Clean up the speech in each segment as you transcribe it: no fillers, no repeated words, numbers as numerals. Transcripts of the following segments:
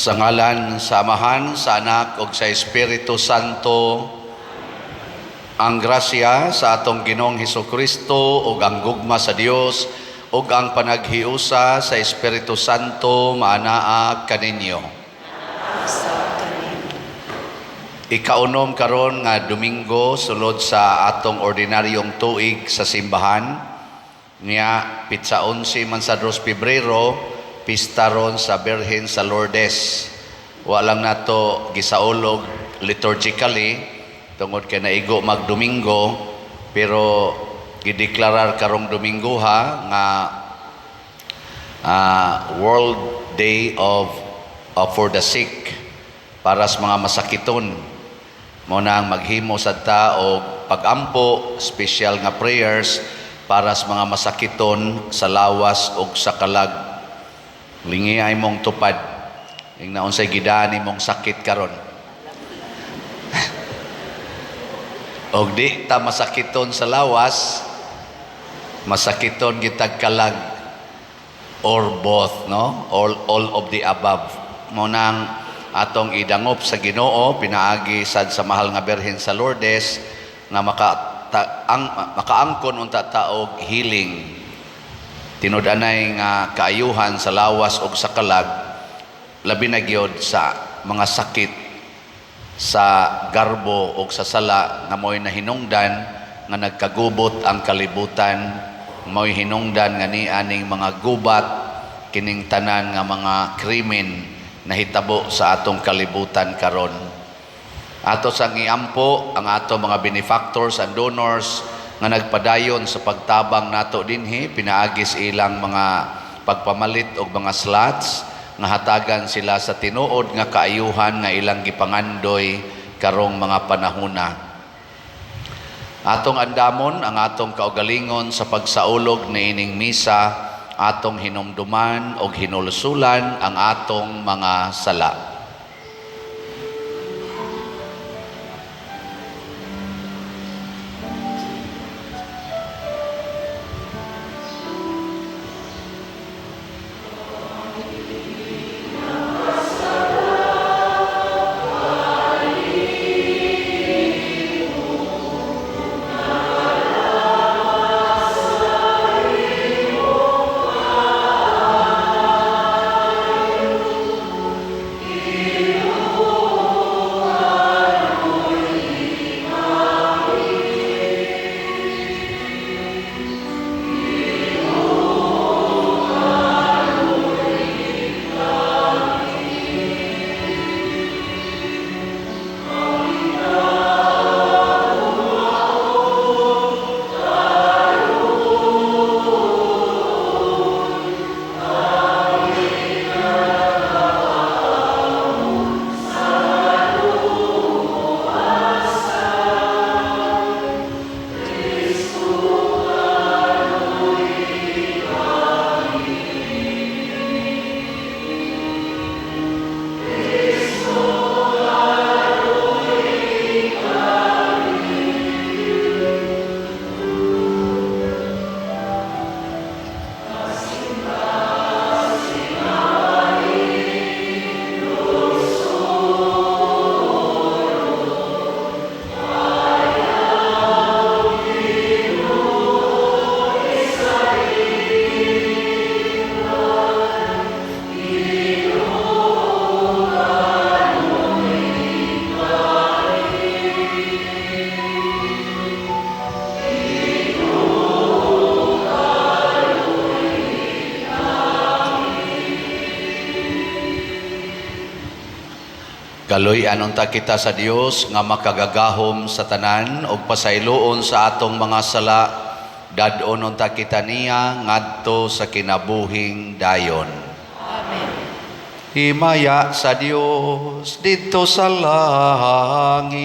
Sa ngalan sa Amahan, sa Anak, ug sa Espiritu Santo, ang grasya sa atong Ginoong Hesukristo ug ang gugma sa Dios ug ang panaghiusa sa Espiritu Santo maanaa kaninyo. Ikaunom karon nga Domingo sulod sa atong ordinaryong tuig sa simbahan niya pitsa 11 man sa 2 Pebrero, pista ron sa Birhen sa Lourdes. Walang nato gisaulog liturgically tungod kay naigo magdomingo, pero gideklarar karong Domingo nga World Day for the Sick, para sa mga masakiton. Mo nang maghimo sa tao pagampo, special nga prayers para sa mga masakiton sa lawas ug sa kalag. Lingi ay mong tupad ing naunsay gidaan imong sakit karon. Og di ta masakiton sa lawas, masakiton gitag kalag, or both, no? All of the above. Mo nang atong idangop sa Ginoo pinaagi sad sa mahal nga Birhen sa Lourdes nga makaangkon unta taog healing. Tinud-anay nga kaayuhan sa lawas ug sa kalag, labi na gyud sa mga sakit sa garbo ug sa sala nga mo'y nahinungdan nga nagkagubot ang kalibutan, mo'y hinungdan nga nianing mga gubat kining tanan nga mga krimen na hitabo sa atong kalibutan karon. Ato sang iampo ang ato mga benefactors and donors nga nagpadayon sa pagtabang nato dinhi, pinaagis ilang mga pagpamalit og mga slots nga hatagan sila sa tinuod nga kaayuhan nga ilang gipangandoy karong mga panahuna. Atong andamon ang atong kaugalingon sa pagsaulog niining misa, atong hinumduman og hinulusulan ang atong mga sala. Kaloy anunta kita sa Dios nga makagagahom sa tanan ug pasayloon sa atong mga sala, dadon unta kita niya ngadto sa kinabuhing dayon. Amen. Himaya sa Dios dito sa langit.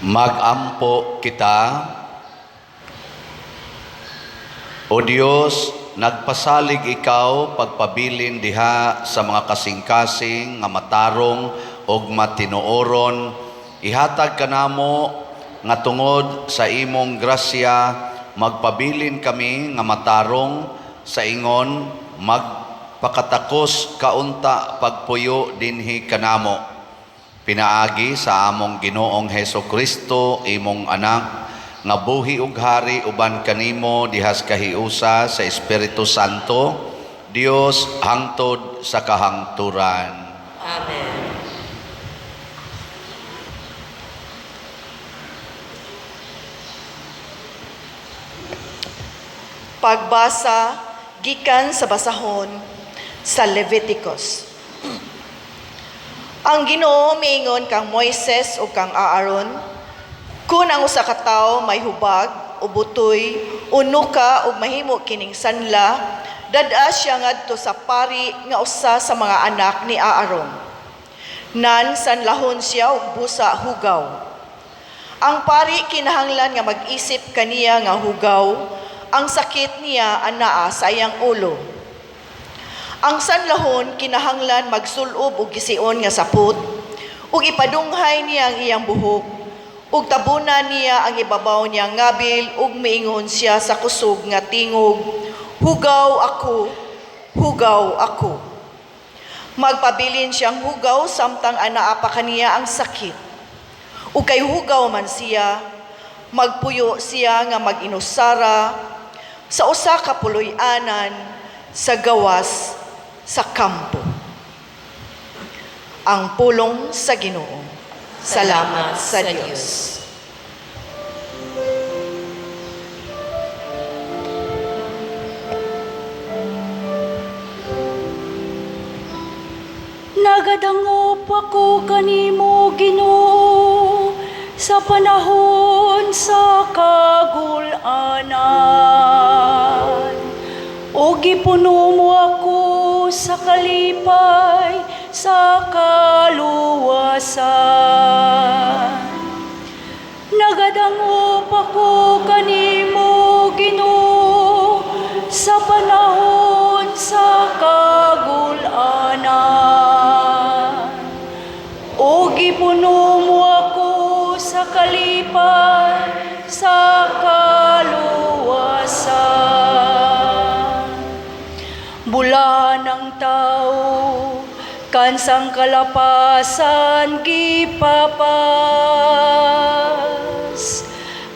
Magampo kita. O Dios, nagpasalig ikaw pagpabilin diha sa mga kasing-kasing nga matarong og matinuoron. Ihatag kanamo nga tungod sa imong grasya magpabilin kami nga matarong sa ingon magpakatakos kaunta pagpuyo dinhi kanamo. Pinaagi sa among Ginoong Hesukristo imong anak nga buhi ug hari uban kanimo dihas kahiusa sa Espiritu Santo, Dios hangtod sa kahangturan. Amen. Pagbasa gikan sa basahon sa Leviticus. Ang Ginoo miingon kang Moises ug kang Aaron, kung ang usa ka tawo may hubag o butoy, unuka ug mahimo kining sanla, dad-a siya ngadto sa pari nga usa sa mga anak ni Aaron. Nan sanlahon siya og busa hugaw. Ang pari kinahanglan nga mag-isip kaniya nga hugaw, ang sakit niya anaa sa iyang ulo. Ang sanlahon kinahanglan magsulob og gision nga sapot, ug ipadunghay niya ang iyang buhok, ug tabunan niya ang ibabaw niya ngabil, ug miingon siya sa kusog nga tingog, hugaw ako, hugaw ako. Magpabilin siyang hugaw samtang anaa pa kaniya ang sakit. Ug kay hugaw man siya, magpuyo siya nga mag-inusara sa usa ka puloy-anan sa gawas sa kampo. Ang pulong sa Ginoo. Salamat sa Diyos. Nagadangop ako kanimo, Ginoo, sa panahon sa kagulanan. O gipuno mo ako sa kalipay, sa kaluwasan. Nagadangop ako kanimo, Ginoo, sa panahon sa kagulanan. O gipuno mo ako sa kalipay, sa kaluwasan. Bula ng tao, kansang kalapasan gipapas,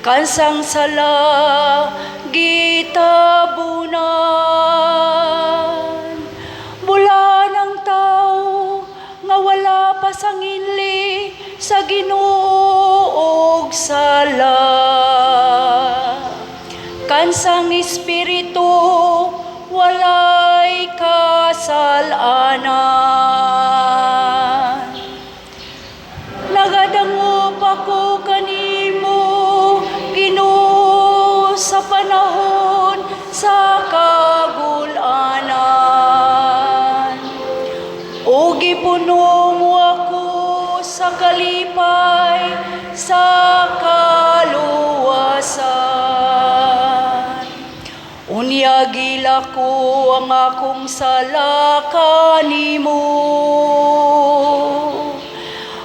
kansang sala gitabunan. Bula ng tao nga wala pa sanginli sa Ginoo og sala, kansang espiritu walay kasalanan. Nagadangop ako kanimo, Ginoo, sa panahon sa kagulanan. O gipuno mo ako sa kalipay, sa kaluwasan. Unyagila ko ang akong sala kanimo,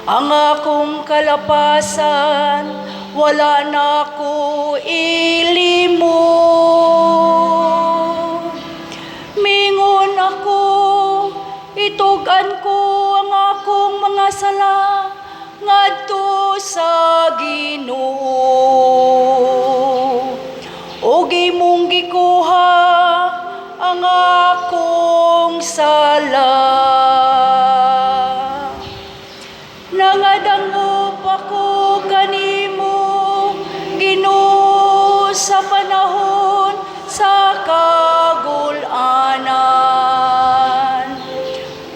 ang akong kalapasan wala na ko ilimot. Mingon ako, itugan ko ang akong mga sala ngadto sa Ginoo. O gimong gikuha ang akong sala. Nangadangop ako kanimo, Ginoo, sa panahon sa kagulanan.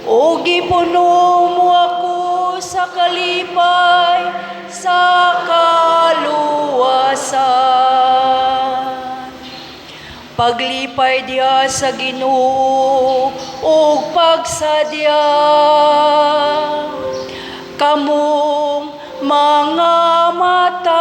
O gipuno mo ako sa kalipay, sa kaluwasan. Paglipay diya sa Ginoo ug pagsadya, kamong mga mata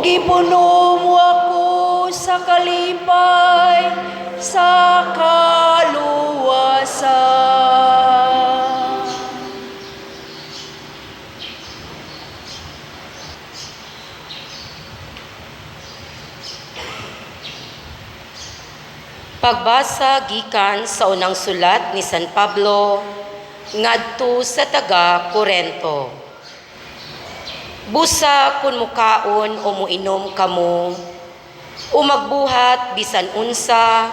gipuno mo ako sa kalipay sa kaluwasan. Pagbasa gikan sa unang sulat ni San Pablo ngadto sa taga Korento. Busa kun mukaon o muinom kamo, o magbuhat bisan unsa,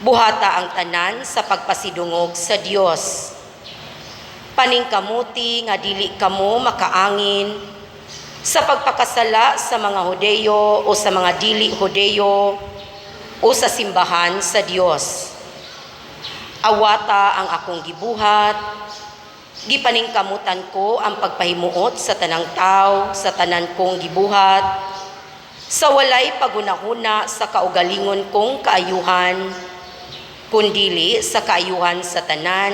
buhata ang tanan sa pagpasidungog sa Dios. Paningkamuti nga dili kamo makaangin sa pagpakasala sa mga Hudeyo o sa mga dili Hudeyo o sa simbahan sa Dios. Awata ang akong gibuhat, gipaningkamutan ko ang pagpahimuot sa tanang tao, sa tanan kong gibuhat, sa walay pagunahuna sa kaugalingon kong kaayuhan, kundili sa kaayuhan sa tanan,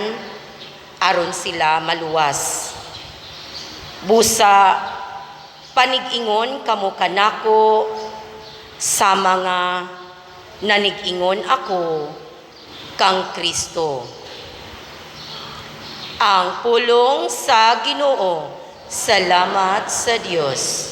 aron sila maluwas. Busa, panig-ingon kamo kanako sa mga nanig-ingon ako kang Kristo. Ang pulong sa Ginoo. Salamat sa Diyos.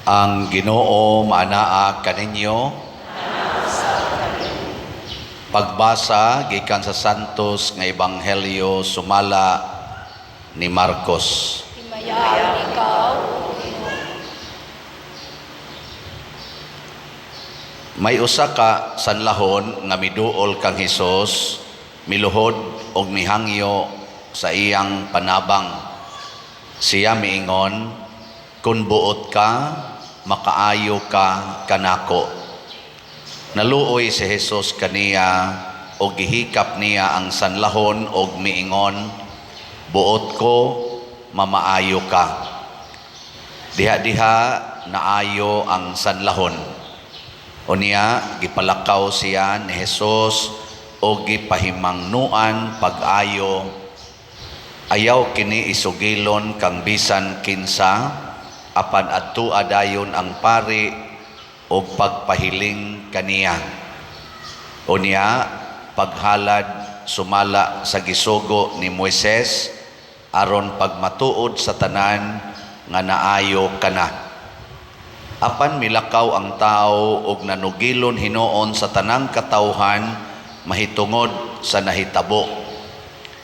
Ang Ginoo maanaa kaninyo. Pagbasa gikan sa Santos nga Ebanghelyo sumala ni Marcos. Himayaan ikaw, May usa ka sanlahon nga miduol kang Hesus, miluhod og mihangyo sa iyang panabang. Siya miingon, kun buot ka, makaayo ka kanako. Naluoy si Jesus kaniya o gihikap niya ang sanlahon og miingon, buot ko, mamaayo ka. Diha-diha naayo ang sanlahon. Unya gipalakaw siya ni Jesus o gipahimangnuan pag-ayo. Ayaw kini isugilon kang bisan kinsa, apan adto adayon ang pari o pagpahiling kaniya. Unya paghalad sumala sa gisugo ni Moises aron pagmatuod sa tanan nga naayo kana. Apan milakaw ang tao og nanugilon hinuon sa tanang katawhan mahitungod sa nahitabo.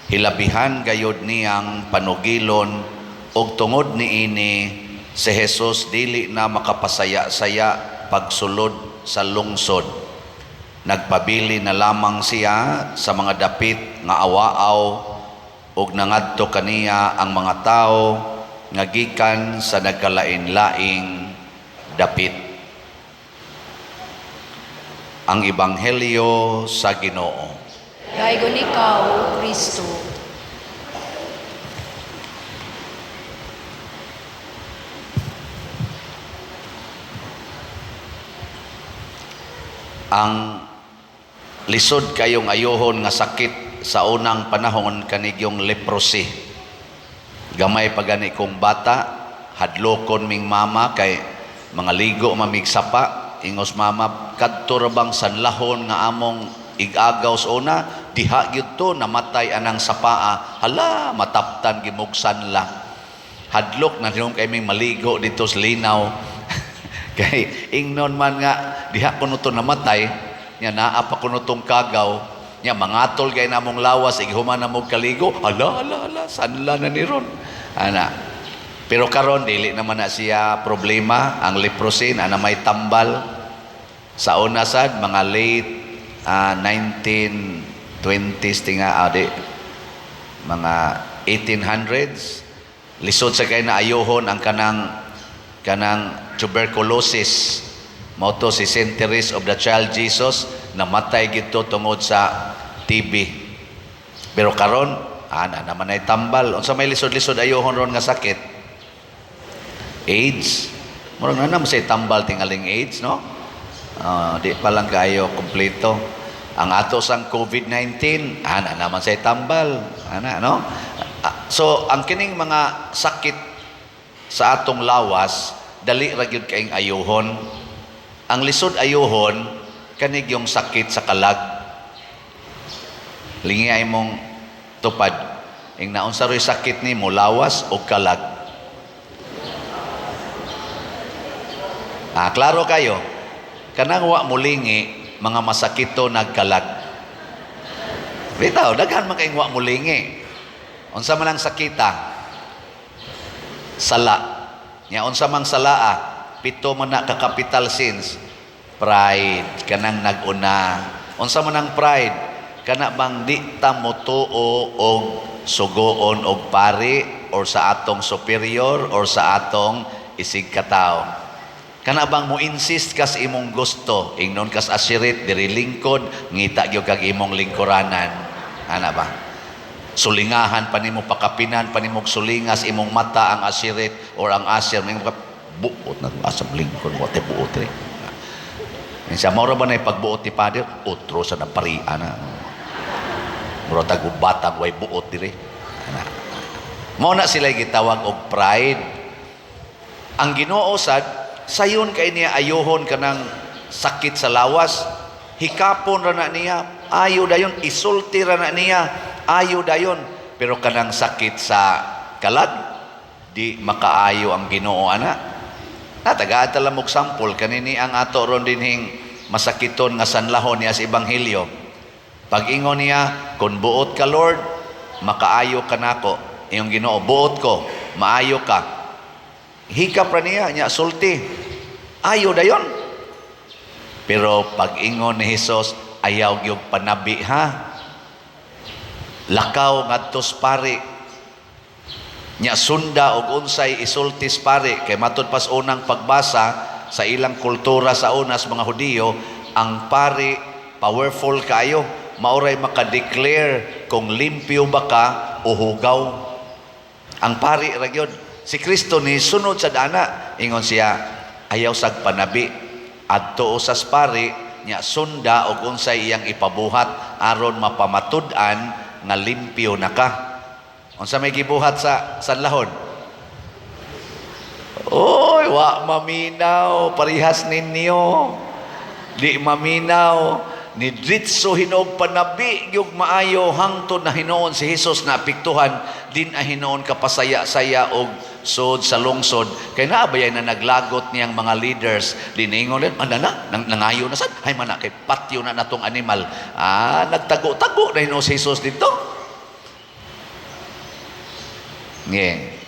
Hilabihan gayod niyang panugilon og tungod niini si Jesus dili na makapasaya-saya pagsulod sa lungsod. Nagpabili na lamang siya sa mga dapit nga awaaw ug nangadto kaniya ang mga tao nga gikan sa nagkalain-laing dapit. Ang Ebanghelyo sa Ginoo. gaygon ikaw, Kristo. Ang lisod kayong ayohon nga sakit sa unang panahon kanigyong leprosy. Gamay pa gani kong bata, hadlokon ming mama kay mga ligo mamigsapa, ingos mama kadto ra bang sanlahon nga among igagaw sa una, diha gyud to namatay anang sapaa. Hala, mataptan gimugsan la. Hadlok na dinong kay ming maligo dito sa linaw. Kay ingnon man nga diha kuno to namatay, nya naa pa kuno tong kagaw, Nya mangatol kay namong lawas ighuman na mo kaligo. Hala, sanla na ni ron. Ana. Pero karon dili naman na siya problema ang leprosy na may tambal sa una sad mga late 1920s tinga ade mga 1800s lisod sa kay na ayohon ang kanang tuberculosis mao to si Saint Therese of the Child Jesus namatay gito tungod sa TB. Pero karon ana naman ay tambal unsa may lisod-lisod ayohon ron nga sakit. AIDS. Murag na naman say tambal tingaling AIDS, no? Di pa lang kayo kompleto. Ang ato sang COVID-19, ana naman say tambal. Ana, no? So, ang kining mga sakit sa atong lawas, dali ra gyud kaing ayuhon. Ang lisod ayuhon, kanig yung sakit sa kalag. Lingi ay mong tupad. Ing naunsa roy sakit ni mo lawas o kalag. Klaro kayo, kanang wa mulingi, mga masakito nagkalag. Bitaw, daghan man kayong wa mulingi. Unsa man ang sakita? Sala. Nya unsa mang salaa? 7 man na ka capital sins. Pride, kanang naguna. Unsa man ang pride? Kana bang di ta motuo og sugoon og pari or sa atong superior or sa atong isig katao. Kana bang mo insist kas imong gusto, ingnon kas asirit diri lingkod, ngita gyud kag imong lingkuranan. Ana ba? Sulingahan pa nimo pakapinan pa nimo sulingas imong mata ang asirit or ang asir ning buot na asam lingkod mo te buot ri. Minsa mo ra ba nay pagbuot ti pader, utro sa naparian na. Mura tag batang way buot diri. Ana. Mao na sila gitawag og pride. Ang Ginoo sad sayon kay niya ayohon kanang sakit sa lawas, hikapon ra na niya, ayo dayon, isulti ra na niya, ayo dayon. Pero kanang sakit sa kalag, di makaayo ang Ginoo ana. Tagaad tala mog sample kanini ang ato ron dinhing masakiton nga sanlahon niya sa ebanghelyo. Pag ingon niya, kun buot ka Lord, makaayo ka nako. Iyong Ginoo, buot ko, maayo ka. Hikap ra niya, nya sulti. Ayo dayon. Pero pag ingon ni Hesus, ayaw yung panabi ha. Lakaw ngadtos pari. Nya sunda og unsay isultis pari kay matud pas unang pagbasa sa ilang kultura sa unas mga Hudiyo, ang pari powerful kayo. Mauray maka-declare kung limpyo ba ka o hugaw. Ang pari ra gyud. Si Kristo ni sunod sa dana, ingon siya, ayaw sag panabi, adto usas pari, nya sunda og unsay iyang ipabuhat aron mapamatud-an nga limpyo na ka. Unsa may gibuhat sa sanlahon? Oy, wa maminaw, parihas ninyo. Di maminaw. Ni dritso hinog panabi gyud maayo hangtod na hinuon si Hesus na apektuhan din a hinuon kapasaya-saya og sod sa lungsod kay naabay na naglagot niyang mga leaders diningon din nangayo na sad hay man kay patyo na natong animal nagtago-tago na hinuon si Hesus dito.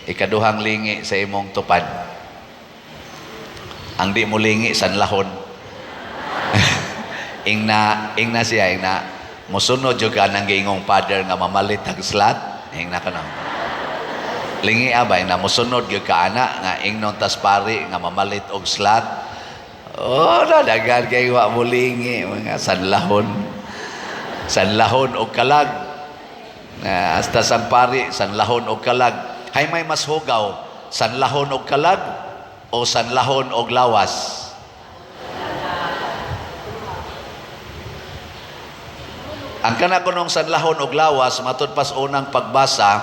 Ikaduhang lingi sa imong tupad, ang di mo lingi sanlahon. ingna siya mosunod jud ka nang giingong father nga mamalit ang slot, ingna ka na lingi abay na mosunod jud ka ana nga ingnon tas pari nga mamalit og slot. Dagan kay wa mo lingi mga sanlahon og kalag. Hasta sang pari sanlahon og kalag, hay may mas hugaw, sanlahon og kalag o sanlahon og lawas? Ang kana kunong sanlahon og lawas matud pas unang pagbasa,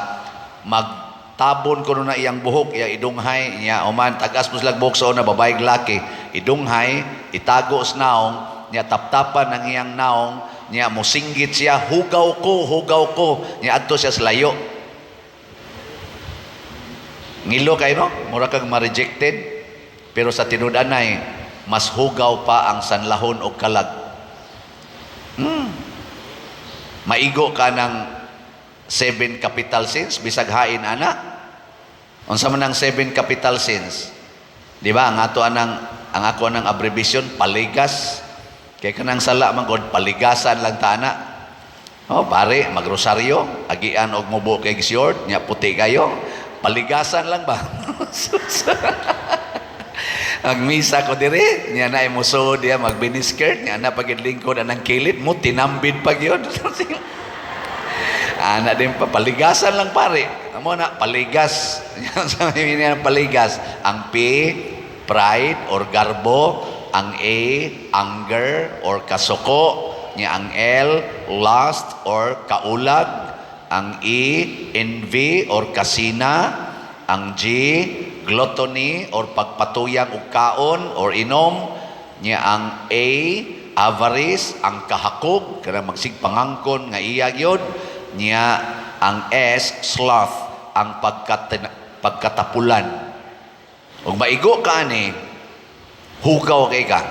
magtabon kuno na iyang buhok, iya idunghay niya uman tagas mo silang buhok sa una babaeng laki, idunghay itago sa naong niya, taptapan ng iyang naong niya, mosinggit siya, hugaw ko niya adto siya sa layo. Ngilo kayo no, mura kang ma-rejected, pero sa tinud-anay mas hugaw pa ang sanlahon og kalag. Maigo ka ng 7 capital sins, bisag hain ana. Unsa man ang 7 capital sins? Di ba? Ang ako anang abbreviation, paligas. Kaya kanang sala man gud paligasan lang tana. Oh, pare, magrosaryo, agian og mubo kay short, nya puti kayo. Paligasan lang ba? Ang misa ko dire, nya na imuso dia magbiniskirt, nya na pagid lingkod anang kilid mo tinambid pag yun. Ana din pa paligasan lang pare. Amo na paligas. Sabi niya paligas. Ang P, pride or garbo, ang A, anger or kasuko, nya ang L, lust or kaulag, ang E, envy or kasina, ang G, gluttony or pagpatuyang og kaon or inom, nya ang A, avarice, ang kahakog, kana magsigpangangkon nga iya gyud, nya ang S, sloth, ang pagkatapulan. Ug maigo ka ani, hugaw kay ka.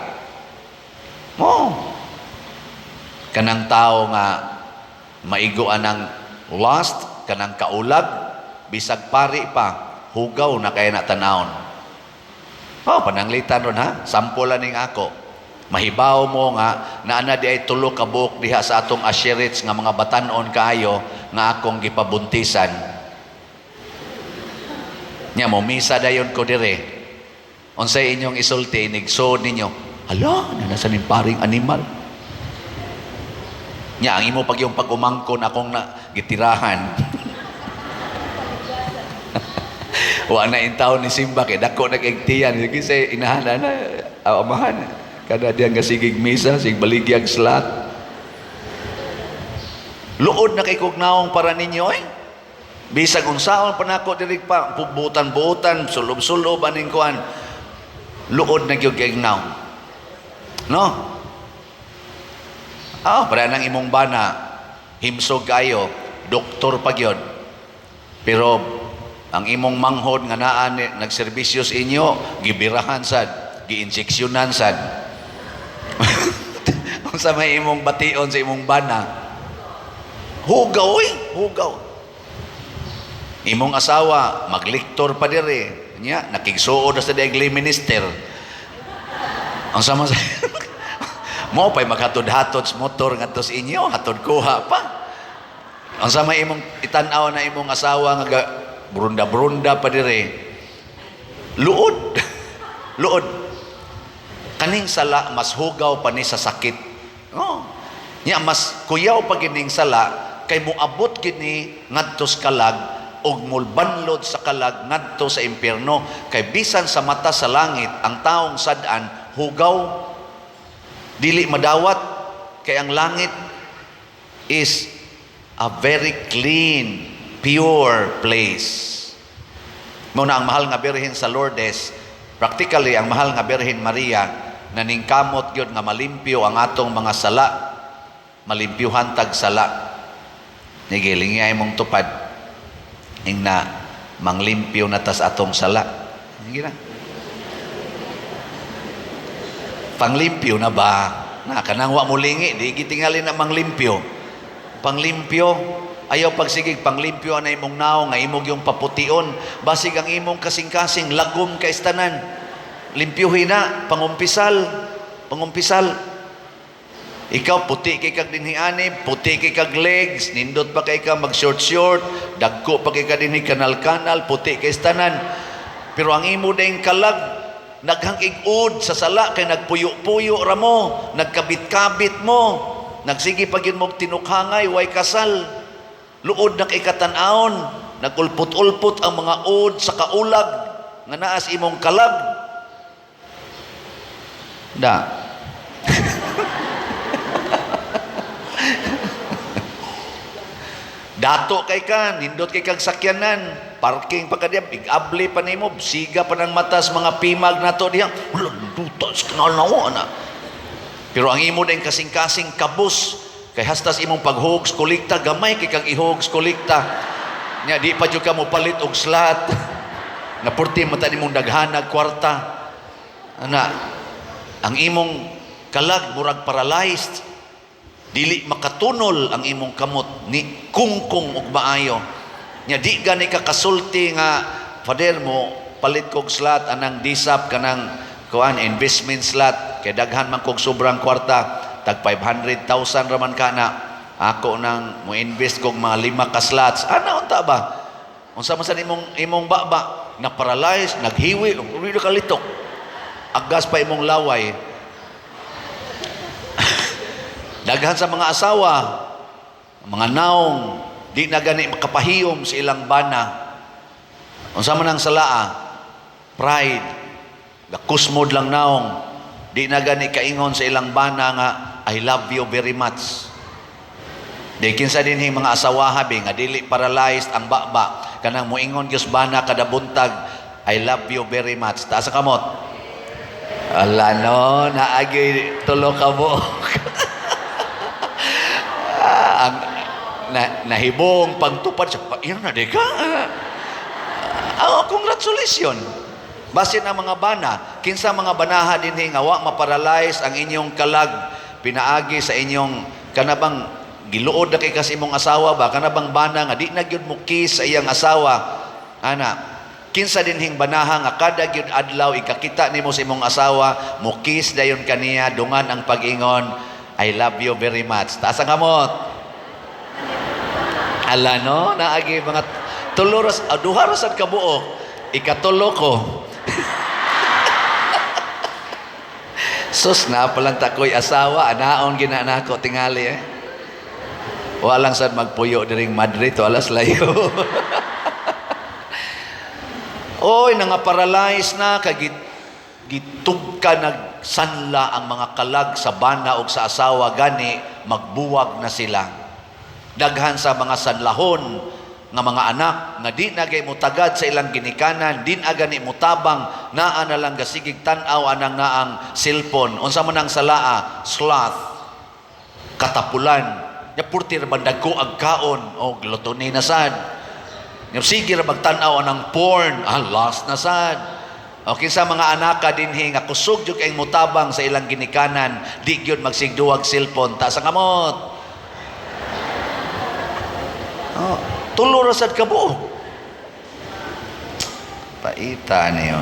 Kanang tao nga maiguan ng lust, kanang kaulag, bisag pari pa, hugaw na kaya na tanawon. Pananglitan ron ha, sample ning ako. Mahibaw mo nga, naana di ay tulo ka buok diha sa atong asherits nga mga batanon kaayo nga akong gipabuntisan. Nya mo, misa dayon ko dire. Unsay inyong isulti, nigsood ninyo, hala, nasa ning paring animal. Nya, ang imo pag yung pag-umangkon akong na gitirahan. Wa na intaw ni Simba kay dako nag-egtiyan. Sige sa inahanan na, amahan. Kada diyan nga sigig misa, sig baligyag slat. Luod na kay kugnaong para ninyo eh. Bisag unsaon pa nako diri pa butan-butan, sulob-sulob aning kuan. Luod na gyud kay gnaw. No? Para nang imong bana, himsog kayo, doktor pa gyud. Pero ang imong manghod nga naa nagserbisyos inyo, gibirahan sad, giinjeksyonan sad. Sa may imong bation sa imong bana, hugaw hugaw. Imong asawa magliktor pa dire nya nakigsuod sa daigli minister. Ang sama sa mo pay maghatod-hatod sa motor ngadto sa inyo, hatod kuha pa. Ang sama imong itan-aw na imong asawa nga brunda-brunda pa dire. Luod. Luod. Kaning sala mas hugaw pa ni sa sakit. Nya mas kuyaw pa gining sala kay moabot gini ngadto sa kalag og mulbanlod sa kalag ngadto sa impierno. Kay bisan sa mata sa langit ang taong sad-an hugaw, dili madawat, kay ang langit is a very clean, pure place. Muna ang mahal nga Birhen sa Lourdes, practically ang mahal nga Birhen Maria naningkamot gyud nga malimpyo ang atong mga sala, malimpyuhan tag sala. Nigilingay mong tupad ing na manglimpyo na tas atong sala. Sige na. Panglimpyo na ba? Na kanang wa mulingi, di gitingali na manglimpyo. Panglimpyo, ayaw pagsigig panglimpyo na imong naong nga imong yung papution, basig ang imong kasing-kasing lagom kay istanan. Limpyuhin na, pangumpisal. Ikaw puti kay kag dinhiani, puti kay kag legs, nindot pa kay ka mag short, dagko pa kay ka dinhi kanal, puti kay istanan. Pero ang imo dayng kalag, naghangig-ud sa sala kay nagpuyo-puyo ra mo, nagkabit-kabit mo, nagsige pa gyud mo tinukhangay way kasal. Luod na kay katan-aon, nagulpot-ulpot ang mga ud sa kaulag nga naas imong kalag. Da. Dato kay ka, nindot kay kag sakyanan, parking pa ka diya, big-abli pa nimo, siga pa ng matas mga pimag nato diya. Wala, dutas kanal na. Pero ang imo din kasing-kasing kabus, kay hastas imong paghugs kolekta, gamay kay kag ihugs kolekta. Nya di pa jud ka mo palit og slat. Na porti mata nimong daghanag kwarta. Ana, ang imong kalag murag paralyzed. Dili makatunol ang imong kamot ni kungkung ug maayo. Nya di gani ka kasulti nga Father mo palit kog slot anang disap kanang kuan investment slot kay daghan man kog sobrang kwarta tag 500,000 raman kana ako nang mo invest kog mga 5 ka slots ana unta ba unsa man sa imong baba na paralyze naghiwi ug kalitok agas pa imong laway. Daghan sa mga asawa mga naong di na gani makapahiyom sa ilang bana. Unsa man ang salaa? Pride. Gakusmod lang naong. Di na gani kaingon sa ilang bana nga, I love you very much. Di kinsa din mga asawaha be nga dili paralyzed ang baba. Kanang moingon gyud bana kada buntag, I love you very much. Taas sa kamot. Ala no, naagi tulo ka buok. Ang nahibong pagtupad siya, iyan na di ka. Congratulations. Basin ang mga bana, kinsa mga banaha din nga wa maparalyze ang inyong kalag, pinaagi sa inyong kanabang giluod na kay kasi imong asawa ba, kanabang bana nga di na gyud mo kiss sa iyang asawa. Ana, kinsa din banaha nga kada gyud adlaw ikakita nimo sa imong asawa, mo kiss dayon kaniya dungan ang pag-ingon, I love you very much. Taas ang kamot. Ala no, naagi mga tuloros, duha ra sad ka buok, ikatulo ko. Sus na palang takoy asawa, anaon ginanako tingali Walang sad magpuyo diring Madrid to alas layo. Oy, nangaparalyze na kagit gitugka nagsanla ang mga kalag sa bana o sa asawa gani magbuwag na sila. Daghan sa mga sanlahon nga mga anak nga di na gay mutagad sa ilang ginikanan, di na gani mutabang naa na lang gasigig tan-aw anang naang cellphone. Unsa man ang salaa? Sloth. Katapulan. Nya purtir bandag ko ag kaon o luto ni nasad. Nya sige ra magtan-aw anang porn, lost na sad. O kinsa mga anaka dinhi nga kusog jud kay mutabang sa ilang ginikanan, di gyud magsigduwag cellphone ta sa kamot. Tulo ra sad kabuo. Paita niyo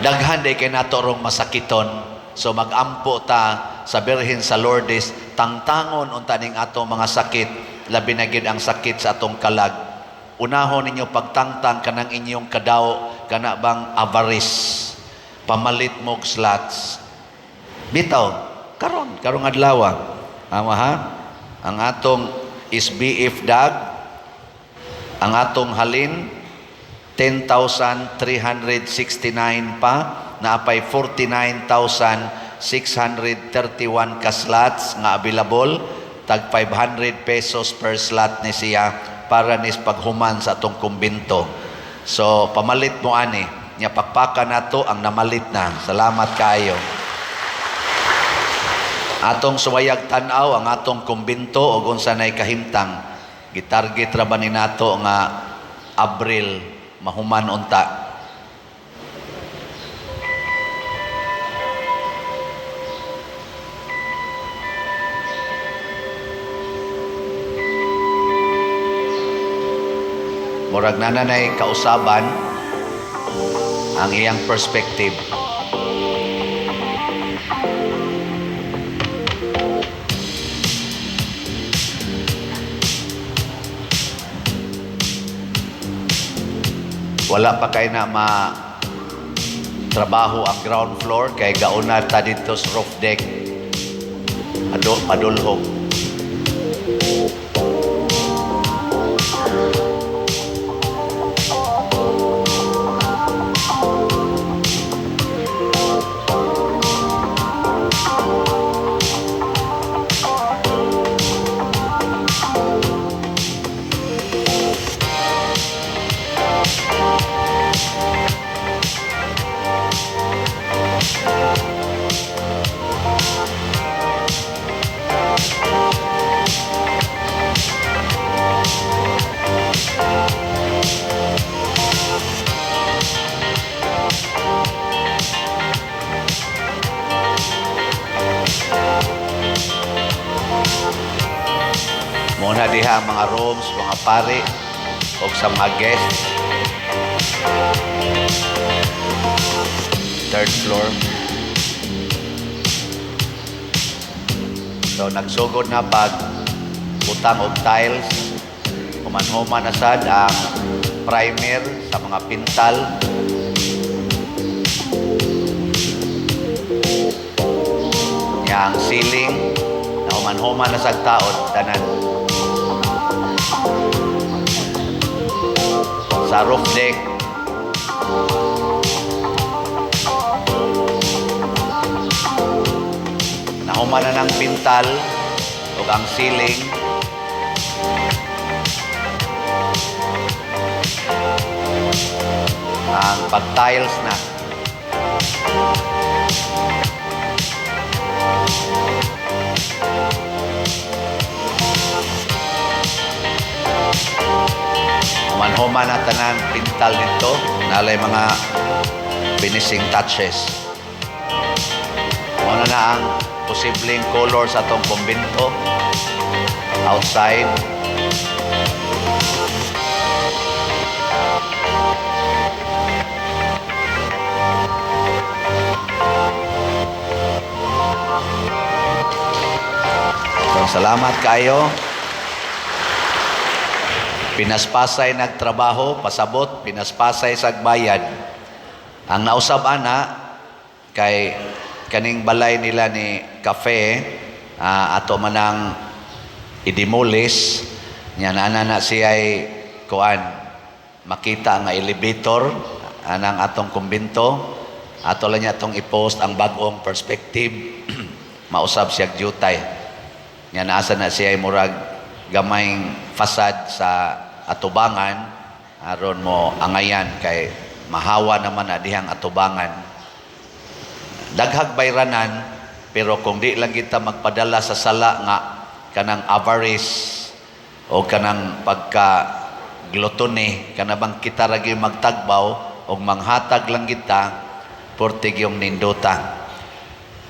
daghan day kay nato rong masakiton, so magampo ta sa Birhen sa Lourdes, tangtangon unta ning ato mga sakit, labi na gid ang sakit sa atong kalag. Unahon ninyo pagtangtang kanang inyong kadaw, kana bang avarice, pamalit mo og slots. Bitaw karong adlaw ang atong SBF dag, ang atong halin 10,369 pa, naapay 49,631 ka slots nga available, tag 500 pesos per slot ni siya para nis paghuman sa atong kumbinto. So pamalit mo ani, nya pakpaka nato ang namalit na. Salamat kaayo. Atong suwayag tan-aw ang atong kumbinto og unsa nay kahimtang. Gitarget ra ba ni nato nga Abril mahuman unta. Murag nanay kausaban ang iyang perspective. Wala pa kay na trabaho ang ground floor kay gauna ta dito sa roof deck. Padulhog. Muna diha ang mga rooms, mga pari, o sa mga guests. Third floor. So, nagsugod na pag butang og tiles. Human-human na sad ang primer sa mga pintal. Yang ceiling na human-human na sad taon tanan. Sa roof deck, nahuman na ng pintal o ang ceiling. Ang pag-tiles na. Human-human na tanan pintal nito. Nalay mga finishing touches. Muna na ang posibleng color sa itong kumbento. Outside. So, salamat kayo. Pinaspasay nagtrabaho, pasabot, pinaspasay sagbayad. Ang nausab ana kay kaning balay nila ni Cafe, ato manang idimulis, nya na siya ay kuan makita nga elevator anang atong kumbento, ato lang niya atong i-post ang bagong perspective. Mausab siya jutay. Nya naasa na siya ay murag gamayng fasad sa atubangan aron mo angayan kay mahawa naman na dihang atubangan. Daghag bayranan pero kung di lang kita magpadala sa sala nga kanang avarice o kanang pagka gluttony kanabang kita ragi magtagbaw o manghatag lang kita portig yung ninduta.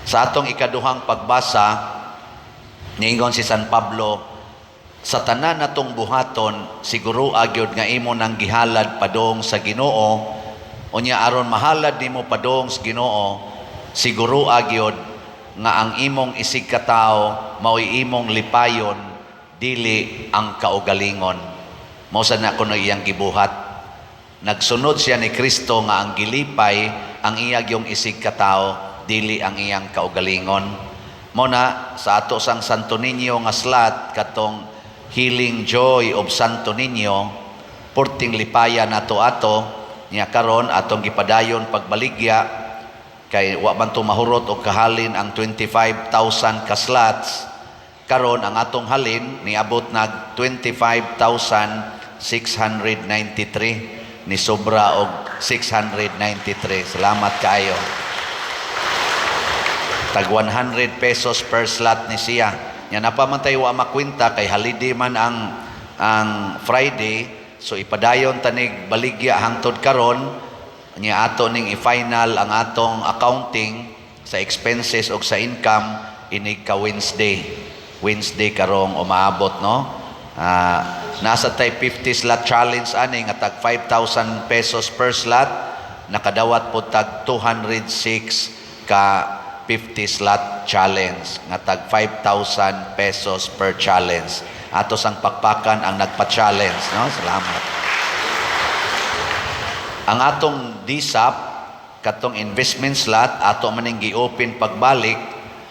Sa atong ikaduhang pagbasa niingon si San Pablo, sa tanan natong buhaton siguro agyod nga imo nang gihalad padong sa Ginoo, unya aron mahalad nimo padong sa Ginoo siguro agyod nga ang imong isig katao mao'y imong lipayon dili ang kaugalingon. Mao sa na kuno iyang gibuhat. Nagsunod siya ni Kristo nga ang gilipay ang iyang yung isig katao dili ang iyang kaugalingon. Mo na sa ato sang Santo Niño nga slat katong Healing Joy of Santo Niño, porting lipaya nato ato niya karon atong gipadayon pagbaligya kay wa man to mahurot og kahalin ang 25,000 ka slots. Karon ang atong halin niabot nag 25,693 ni sobra og 693. Salamat kaayo. Tag 100 pesos per slot ni siya. Nya napamantay wa makwenta kay holiday man ang Friday, so ipadayon tanig baligya hangtod karon nya ato ning i-final ang atong accounting sa expenses o sa income inig ka Wednesday karong umaabot no. Nasa tay 50 slot challenge ani nga tag 5,000 pesos per slot, nakadawat po tag 206 ka 50 slot challenge nga tag 5,000 pesos per challenge. Ato sang pakpakan ang nagpa-challenge, no? Salamat. Ang atong DSAP katong investment slot ato maning gi-open pagbalik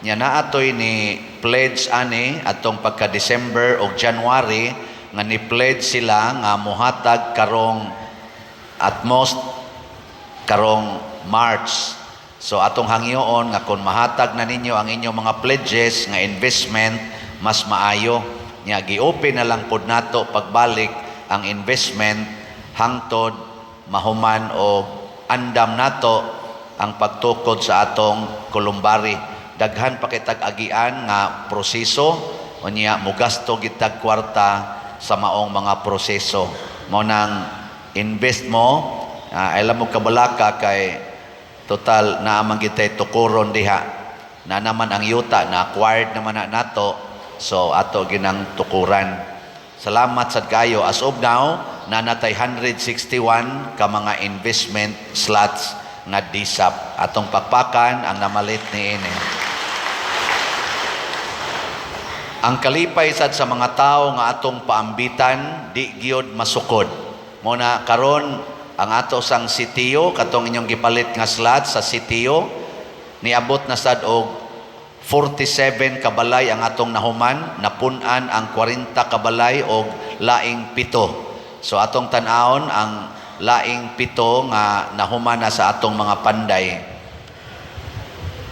nya na atoy ni pledge ani atong pagka December o January nga ni pledge sila nga mohatag karong at most karong March. So atong hangyoon nga kung mahatag na ninyo ang inyong mga pledges nga investment mas maayo nya gi-open na lang pod nato pagbalik ang investment hangtod mahuman o andam nato ang pagtukod sa atong kulumbari. Daghan pa kitag agian nga proseso unya mugasto gitag kwarta sa maong mga proseso. Mo nang invest mo alam mo kabalaka kay total na amang kitay tukuron diha na naman ang yuta na acquired naman na nato So ato ginang tukuran. Salamat sad kayo. As of now, nanatay 161 ka mga investment slots nga DSAP. Atong pakpakan ang namalit ni ini. Ang kalipay sad sa mga tao nga atong paambitan, di gyud masukod. Muna karon ang ato sang sitiyo, katong inyong gipalit nga slot sa sitiyo, niabot na sad og 47 kabalay ang atong nahuman, napunan ang 40 kabalay og laing 7. So atong tan-awon ang laing 7 nga nahuman na sa atong mga panday.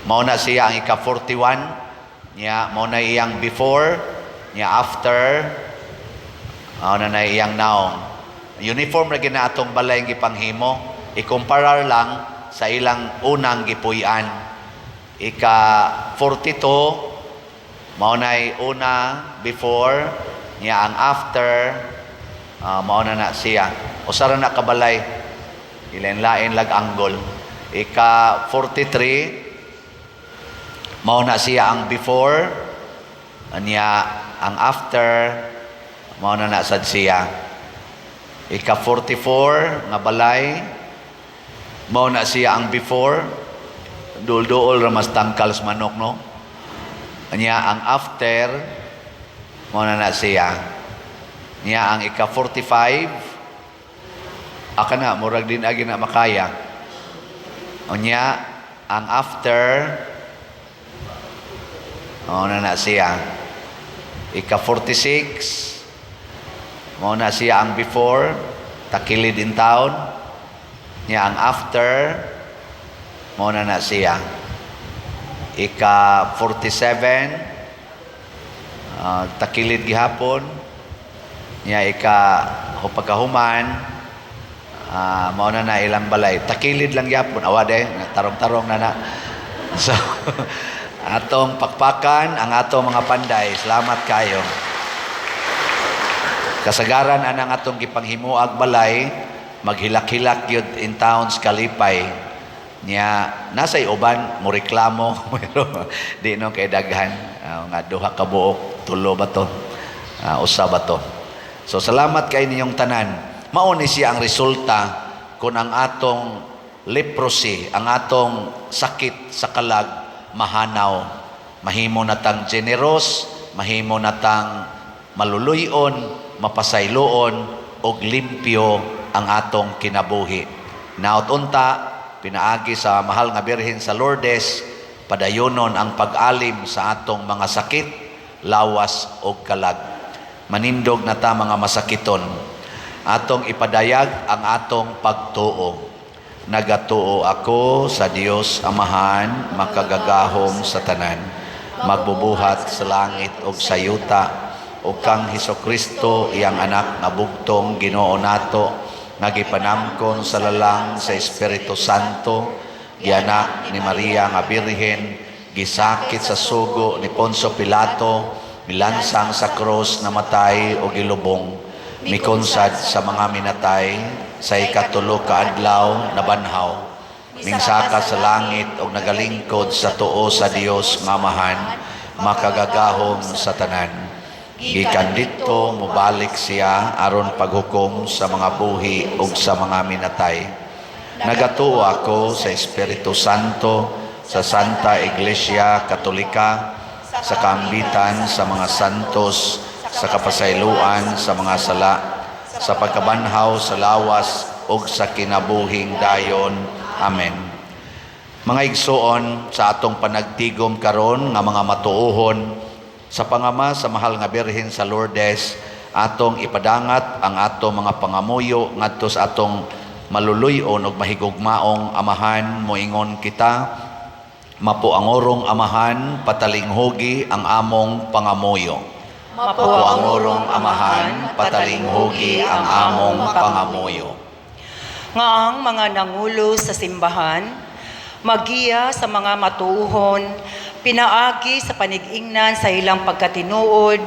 Mao na siya ang ika-41. Nya mao na iyang before, nya after, mao na iyang now. Uniform ra gina atong balay ang gipanghimo, ikumparar lang sa ilang unang gipuy-an. Ika-42 mao na una before, nya ang after, mao na siya. Usa ra na kabalay, ilain-lain lag angle. Ika-43 mao na siya ang before, niya ang after, mao na sad siya. Ika-44 nga balay, mao na siya ang before, duol-duol ra mas tangkal sa manok, no? Niya ang after, mao na siya. Niya ang ika-45, aka na, murag din agi na makaya. O niya ang after, mao na siya. Ika-46 mao na siya ang before, takilid in town. Niya ang after, mao na siya. Ika-47 takilid gihapon. Niya pagkahuman, mao na ilang balay. Takilid lang gihapon, awade, tarong-tarong na. So atong pakpakan ang atong mga panday. Salamat kayo. Kasagaran anang atong gipanghimuag balay, maghilak-hilak yun in towns kalipay. Nya nasay uban mo reklamo pero di no kay daghan nga duha ka buok, tulo ba to? Usa ba to? So salamat kay ninyong tanan. Mao ni siya ang resulta kung ang atong leprosy, ang atong sakit sa kalag mahanaw, mahimo natang generous, mahimo natang maluluyon, mapasayloon og limpyo ang atong kinabuhi. Naot unta pinaagi sa mahal nga Birhen sa Lourdes, padayonon ang pag-alim sa atong mga sakit, lawas og kalag. Manindog na ta mga masakiton. Atong ipadayag ang atong pagtuo. Nagatuo ako sa Dios Amahan, makagagahom sa tanan, magbubuhat sa langit ug sa yuta, ug kang Hesukristo iyang anak nga bugtong Ginoo nato, nga gipanamkon sa lalang sa Espiritu Santo, gianak ni Maria nga Birhen, gisakit sa sugo ni Poncio Pilato, milansang sa krus, namatay o gilubong, mikonsad sa mga minatay, sa ikatulo ka adlaw nabanhaw, mingsaka sa langit og nagalingkod sa tuo sa Dios nga Amahan, makagagahom sa tanan. Gikan dito mobalik siya aron paghukom sa mga buhi ug sa mga minatay. Nagatuo ako sa Espiritu Santo, sa Santa Iglesia Katolika, sa kaambitan sa mga santos, sa kapasayloan sa mga sala, sa pagkabanhaw sa lawas ug sa kinabuhing dayon. Amen. Mga igsoon, sa atong panagtigom karon nga mga matuohon, sa pangama sa mahal nga Birhen sa Lourdes, atong ipadangat ang atong mga pangamuyo ngadto sa atong maluluyon ug mahigugmaong Amahan. Moingon kita, mapuangorong Amahan, patalinghugi ang among pangamuyo. Mapuangorong Amahan, patalinghugi ang among pangamuyo. Nga ang mga nangulo sa simbahan, magiya sa mga matuuhon, pinaagi sa panig-ingnan sa ilang pagkatinuod,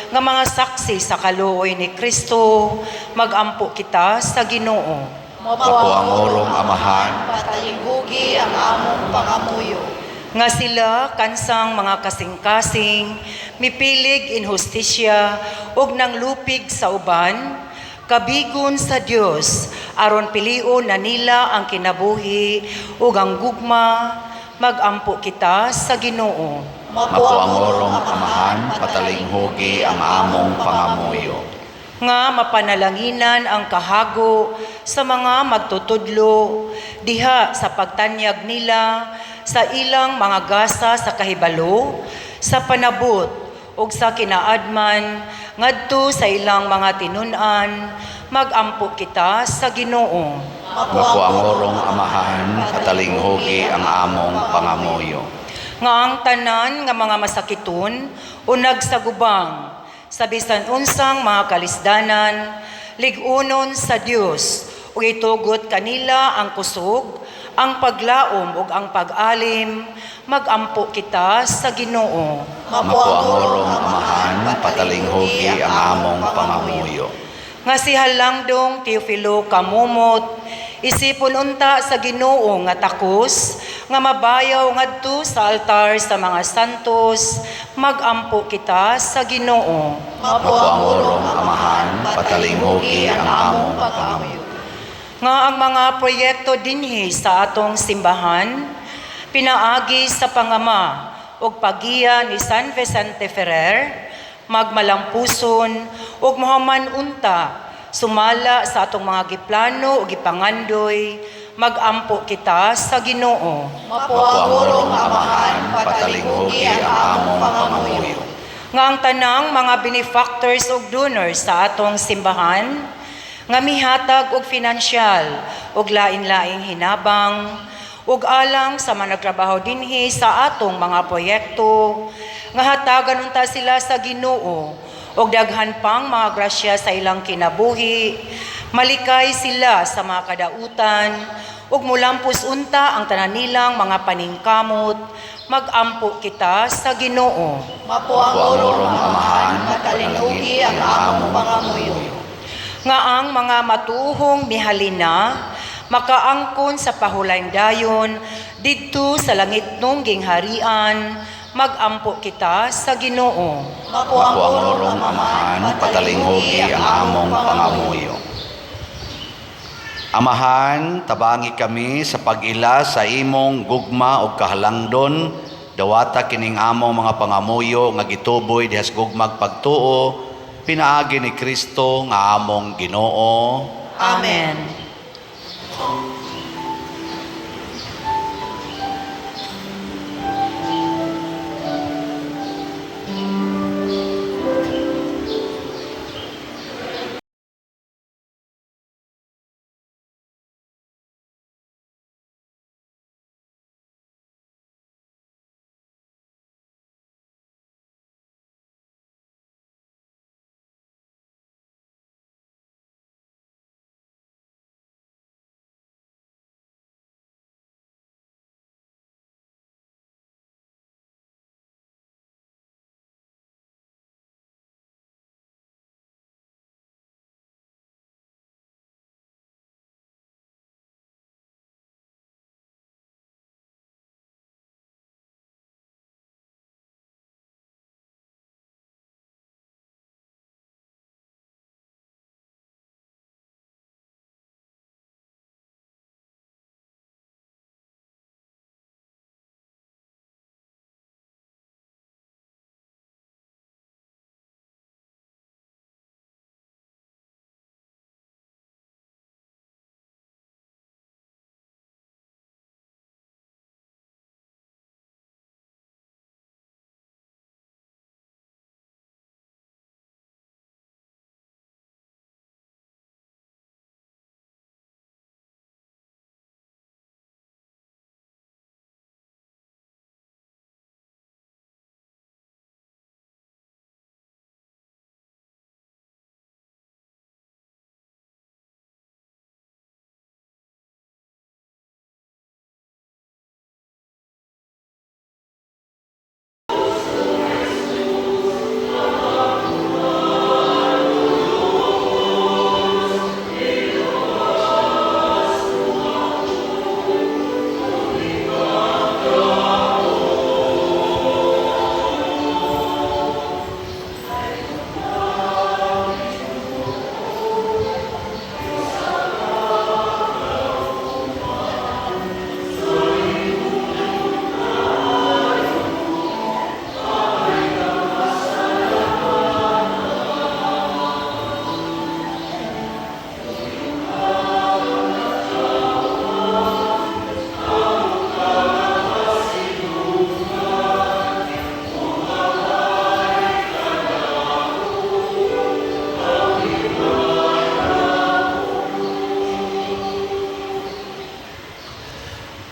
nga mga saksi sa kaluoy ni Kristo, magampo kita sa Ginoo. Mapuangorong Amahan, patalinghugi ang among pangamuyo. Nga sila kansang mga kasing-kasing, mipilig in hustisya, ug nang lupig sa uban, kabigon sa Dios aron pilion na nila ang kinabuhi ug ang gugma, magampo kita sa Ginoo. Mapuangorong amahan, patalinghugi ang among pangamuyo. Nga mapanalanginan ang kahago sa mga magtutudlo, diha sa pagtanyag nila sa ilang mga gasa sa kahibalo, sa panabot ug sa kinaadman, ngadto sa ilang mga tinun-an, magampo kita sa Ginoo. Mapuangorong amahan, patalinghugi ang among pangamuyo. Nga ang tanan nga mga masakiton unag sa gubang, sa bisan unsang mga kalisdanan, ligunon sa Dios, ug itugot kanila ang kusog, ang paglaom ug ang pag-alim, magampo kita sa Ginoo. Mapuangorong amahan, patalinghugi ang among pangamuyo. Nga si Halangdong Teofilo Kamumot, isipon unta sa Ginoo nga takos, nga mabayaw ngadto sa altar sa mga santos, magampo kita sa Ginoo. Mapuangorong amahan, patalinghugi ang among pangamuyo. Nga ang mga proyekto dinhi sa atong simbahan, pinaagi sa pangama ug pagiya ni San Vicente Ferrer, magmalampuson ug mohaman unta, sumala sa atong mga giplano ug gipangandoy, magampo kita sa Ginoo. Mapuangorong amahan, patalinghugi ang among pangamuyo. Nga ang tanang mga benefactors ug donors sa atong simbahan, nga mihatag og finansyal ug lain-laing hinabang ug alang sa mga nagtrabaho dinhi sa atong mga proyekto, nga hatagan unta sila sa Ginoo ug daghan pang mga grasya sa ilang kinabuhi, malikay sila sa mga kadautan ug mulampos unta ang tanan nilang mga paningkamot, magampo kita sa Ginoo. Mapuangorong amahan, patalinghugi ang among pangamuyo. Nga ang mga matuhong mihalina, makaangkon sa pahulaing dayon, didto sa langit nung gingharian, magampo kita sa Ginoo. Mapuangorong amahan, patalinghugi ang among pangamuyo. Amahan, tabangi kami sa pag-ila sa imong gugma o kahalangdon, dawata kining among mga pangamuyo nga gituboy dihas gugmag pagtuo, pinaagi ni Kristo nga among Ginoo. Amen.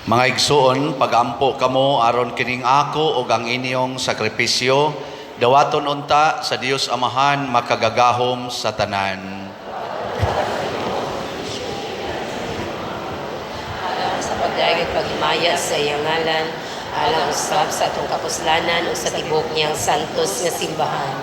Mga igsoon, pagampo kamo aron kining ako ug ang inyong sakripisyo, dawaton unta sa Dios Amahan makagagahom sa tanan. Alang sa pagdayeg paghimaya sa iyang ngalan, alang usab sa atong kapuslanan ug sa tibok niyang santos nga simbahan.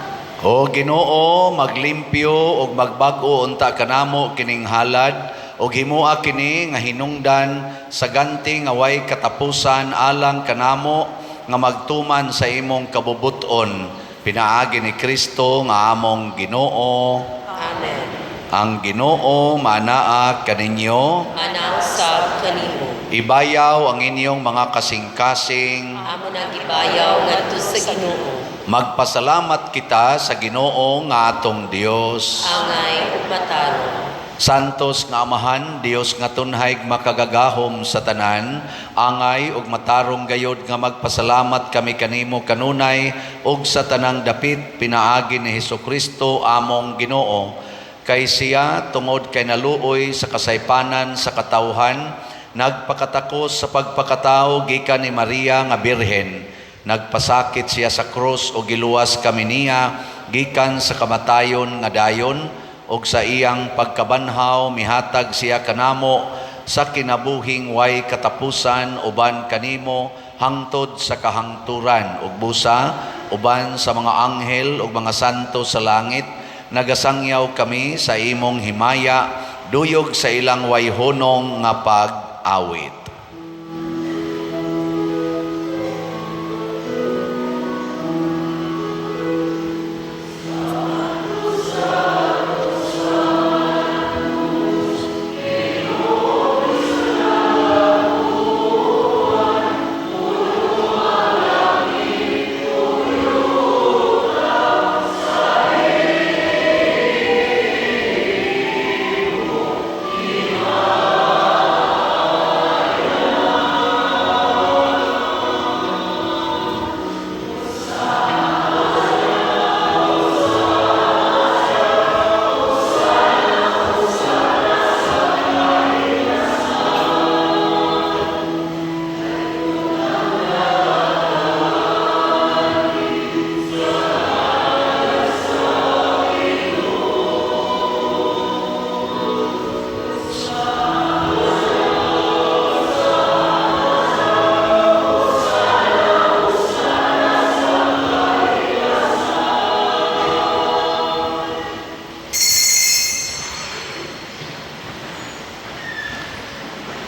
O Ginoo, maglimpyo ug magbag-o unta kanamo kining halad, ug himua kini nga hinungdan sa ganti nga way katapusan alang kanamo nga magtuman sa imong kabubuton. Pinaagi ni Kristo nga among Ginoo. Amen. Ang Ginoo manaa kaninyo. Manaw sab kanimo. Ibayaw ang inyong mga kasing-kasing. Amo nang gibayaw ngadto sa Ginoo. Magpasalamat kita sa Ginoo nga atong Dios. Angay ug matarong. Santos nga Amahan, Dios nga tunhay makagagahom sa tanan, angay ug matarong gayod nga magpasalamat kami kanimo kanunay ug sa tanang dapit pinaagi ni Hesukristo among Ginoo. Kay siya tungod kay naluoy sa kasaypanan sa katawhan, nagpakatakos sa pagpakatao gikan ni Maria nga Birhen. Nagpasakit siya sa krus ug giluwas kami niya gikan sa kamatayon nga dayon. Og sa iyang pagkabanhaw mihatag siya kanamo sa kinabuhing way katapusan uban kanimo hangtod sa kahangturan ug busa uban sa mga anghel ug mga santo sa langit. Nagasangyaw kami sa imong himaya duyog sa ilang wayhonong nga pag-awit.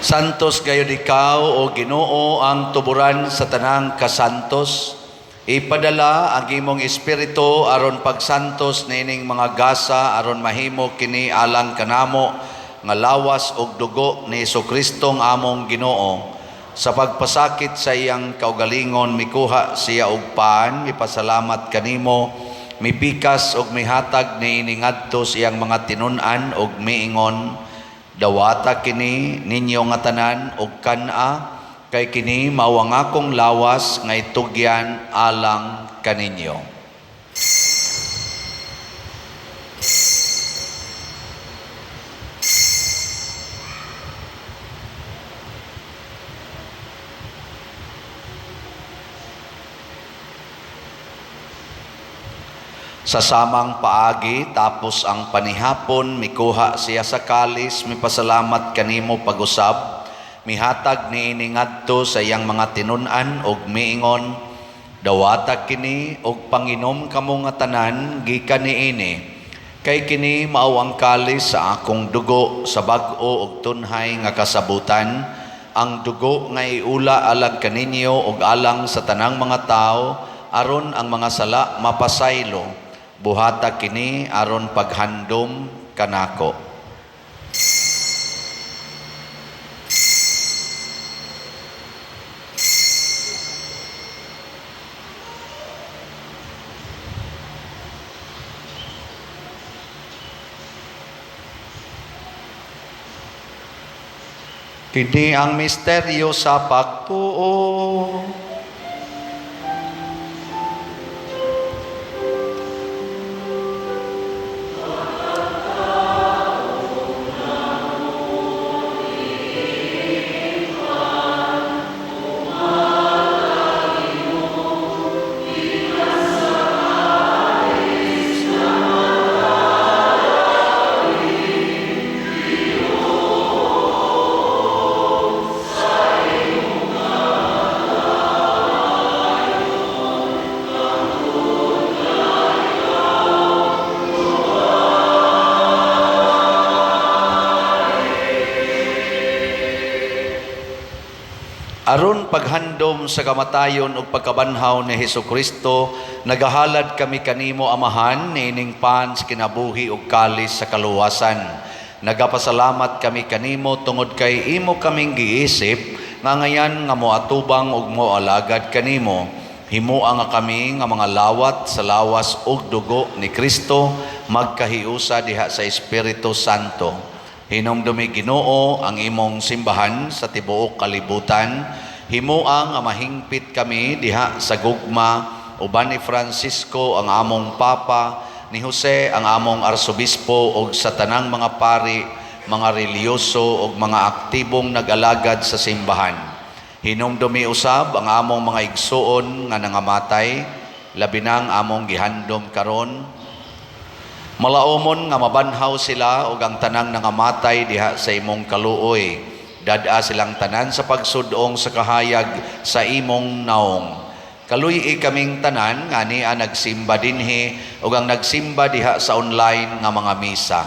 Santos gayud ikaw o Ginoo ang tuburan sa tanang kasantos. Ipadala ang imong espiritu aron pagsantos nining mga gasa aron mahimo kini alang kanamo nga lawas og dugo ni Jesucristo among Ginoo. Sa pagpasakit sa iyang kaugalingon mikuha siya og paan, mipasalamat kanimo, mipikas og mihatag niini ngadto sa iyang mga tinun-an og miingon, dawata kini ninyo nga tanan og kana kay kini mao ang akong lawas nga itugyan alang kaninyo. Sa samang paagi tapos ang panihapon mikuha siya sa kalis, mipasalamat kanimo pag-usab, mihatag niini ngadto sa iyang mga tinun-an og miingon, dawata kini og panginom kamo nga tanan gikan niini, kay kini mao ang kalis sa akong dugo sa bag-o og tunhay nga kasabutan, ang dugo nga iula alang kaninyo og alang sa tanang mga tao aron ang mga sala mapasaylo. Buhata kini aron paghandom kanako. Kini ang misteryo sa pagtuo. Aron paghandom sa kamatayon ug pagkabanhaw ni Hesukristo, nagahalad kami kanimo Amahan niining pan sa kinabuhi ug kalis sa kaluwasan. Nagapasalamat kami kanimo tungod kay imo kaming giisip nga ngayan nga moatubang ug moalagad kanimo. Himuang nga kami nga mga lawat sa lawas ug dugo ni Kristo magkahiusa diha sa Espiritu Santo. Hinumdumi Ginoo ang imong simbahan sa tibuok kalibutan. Himuang nga mahingpit kami diha sa gugma uban ni Francisco ang among Papa, ni Jose ang among Arsobispo ug sa tanang mga pari, mga reliyoso ug mga aktibong nag-alagad sa simbahan. Hinumdumi usab ang among mga igsuon nga nangamatay, labi nang among gihandom karon. Malaumon nga mabanhaw sila ug ang tanang nangamatay diha sa imong kaluoy. Dad-a silang tanan sa pagsudong sa kahayag sa imong naong. Kaluy kaming tanan nga niya nagsimba dinhi ug ang nagsimba diha sa online nga mga misa.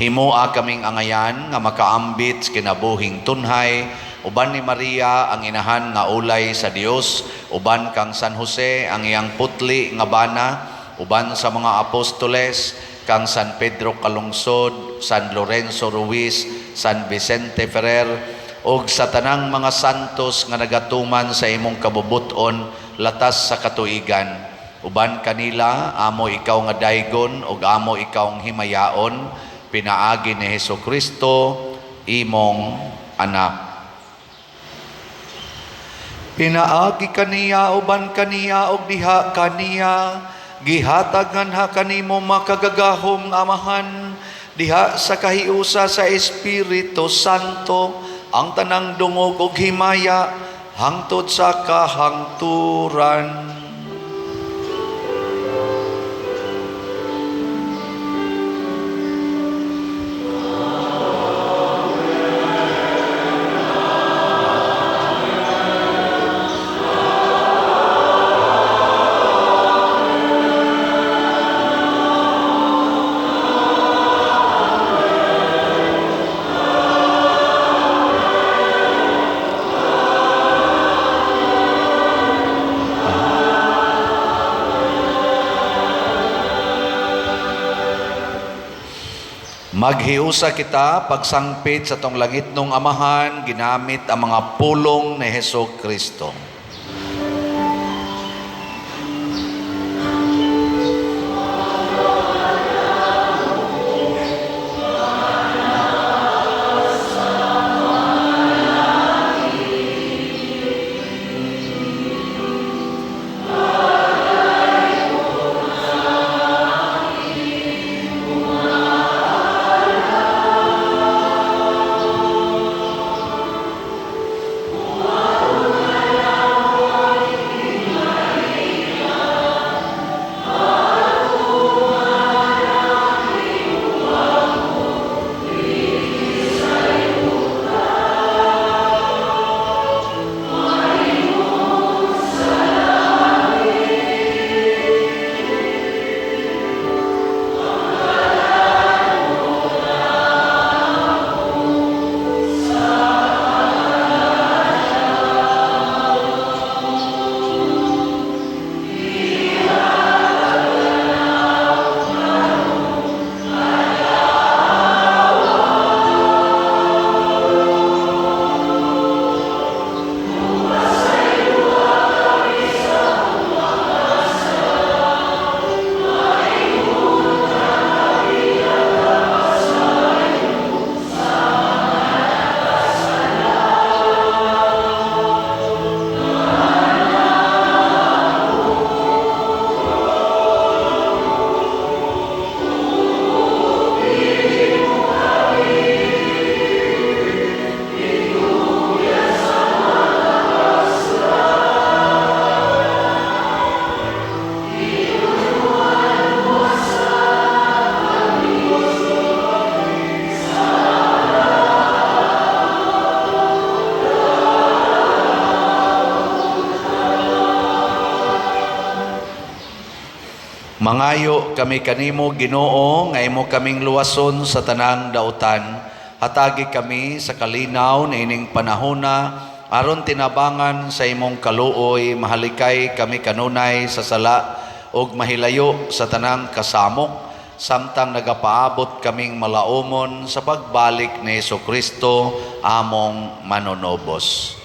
Himoa kaming angayan nga makaambit sa kinabuhing tunhay, uban ni Maria ang inahan nga ulay sa Dios, uban kang San Jose ang iyang putli nga bana, uban sa mga apostoles, kang San Pedro Calungsod, San Lorenzo Ruiz, San Vicente Ferrer, ug sa tanang mga santos nga nagatuman sa imong kabubuton latas sa katuigan. Uban kanila, amo ikaw nga daygon ug amo ikaw nga himayaon, pinaagi ni Hesukristo, imong anak. Pinaagi kaniya uban kaniya ug diha kaniya, gihatagan ha kanimo makagagahom nga Amahan, diha sa kahiusa sa Espiritu Santo, ang tanang dungog ug himaya hangtod sa kahangturan. Maghiusa kita pagsangpit sa tong langit nung Amahan, ginamit ang mga pulong ni Hesukristo. Mangayo kami kanimo Ginoo nga imo kaming luwason sa tanang dautan. Hatagi kami sa kalinaw niining panahona aron tinabangan sa imong kaluoy, mahalikay kami kanunay sa sala ug mahilayo sa tanang kasamok, samtang nagapaabot kaming malaumon sa pagbalik ni Jesucristo among manonobos.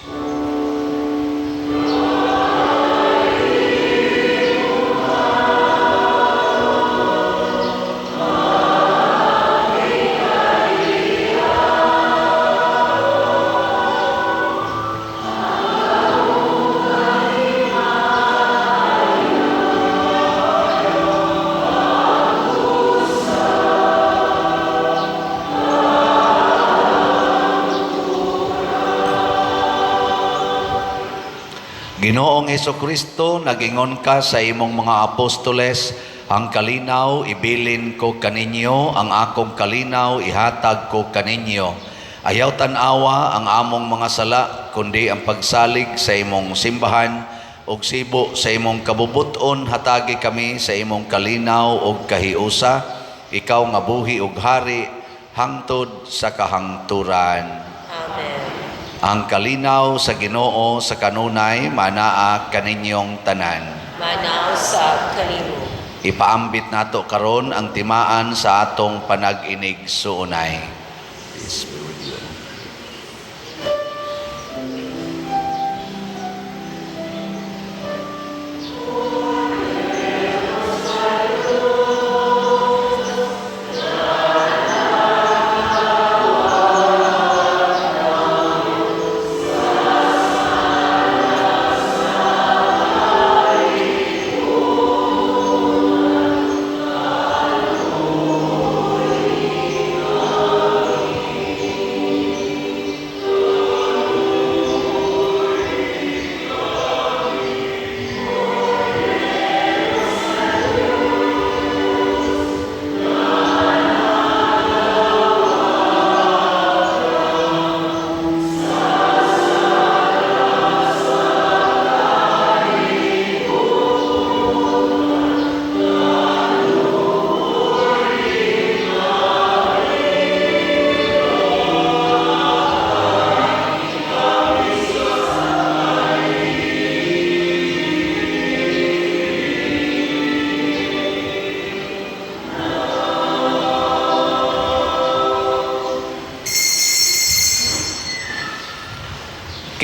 Ginoong Jesucristo, nagingon ka sa imong mga apostoles, ang kalinaw ibilin ko kaninyo, ang akong kalinaw ihatag ko kaninyo. Ayaw tanawa ang among mga sala, kundi ang pagsalig sa imong simbahan, ug sibo sa imong kabubuton hatagi kami sa imong kalinaw ug kahiusa, ikaw nga buhi ug hari, hangtod sa kahangturan. Amen. Ang kalinaw sa Ginoo sa kanunay manaa kaninyong tanan. Manaw sa kanimo. Ipaambit nato karon ang timaan sa atong panag-inig suunay. Peace be with you.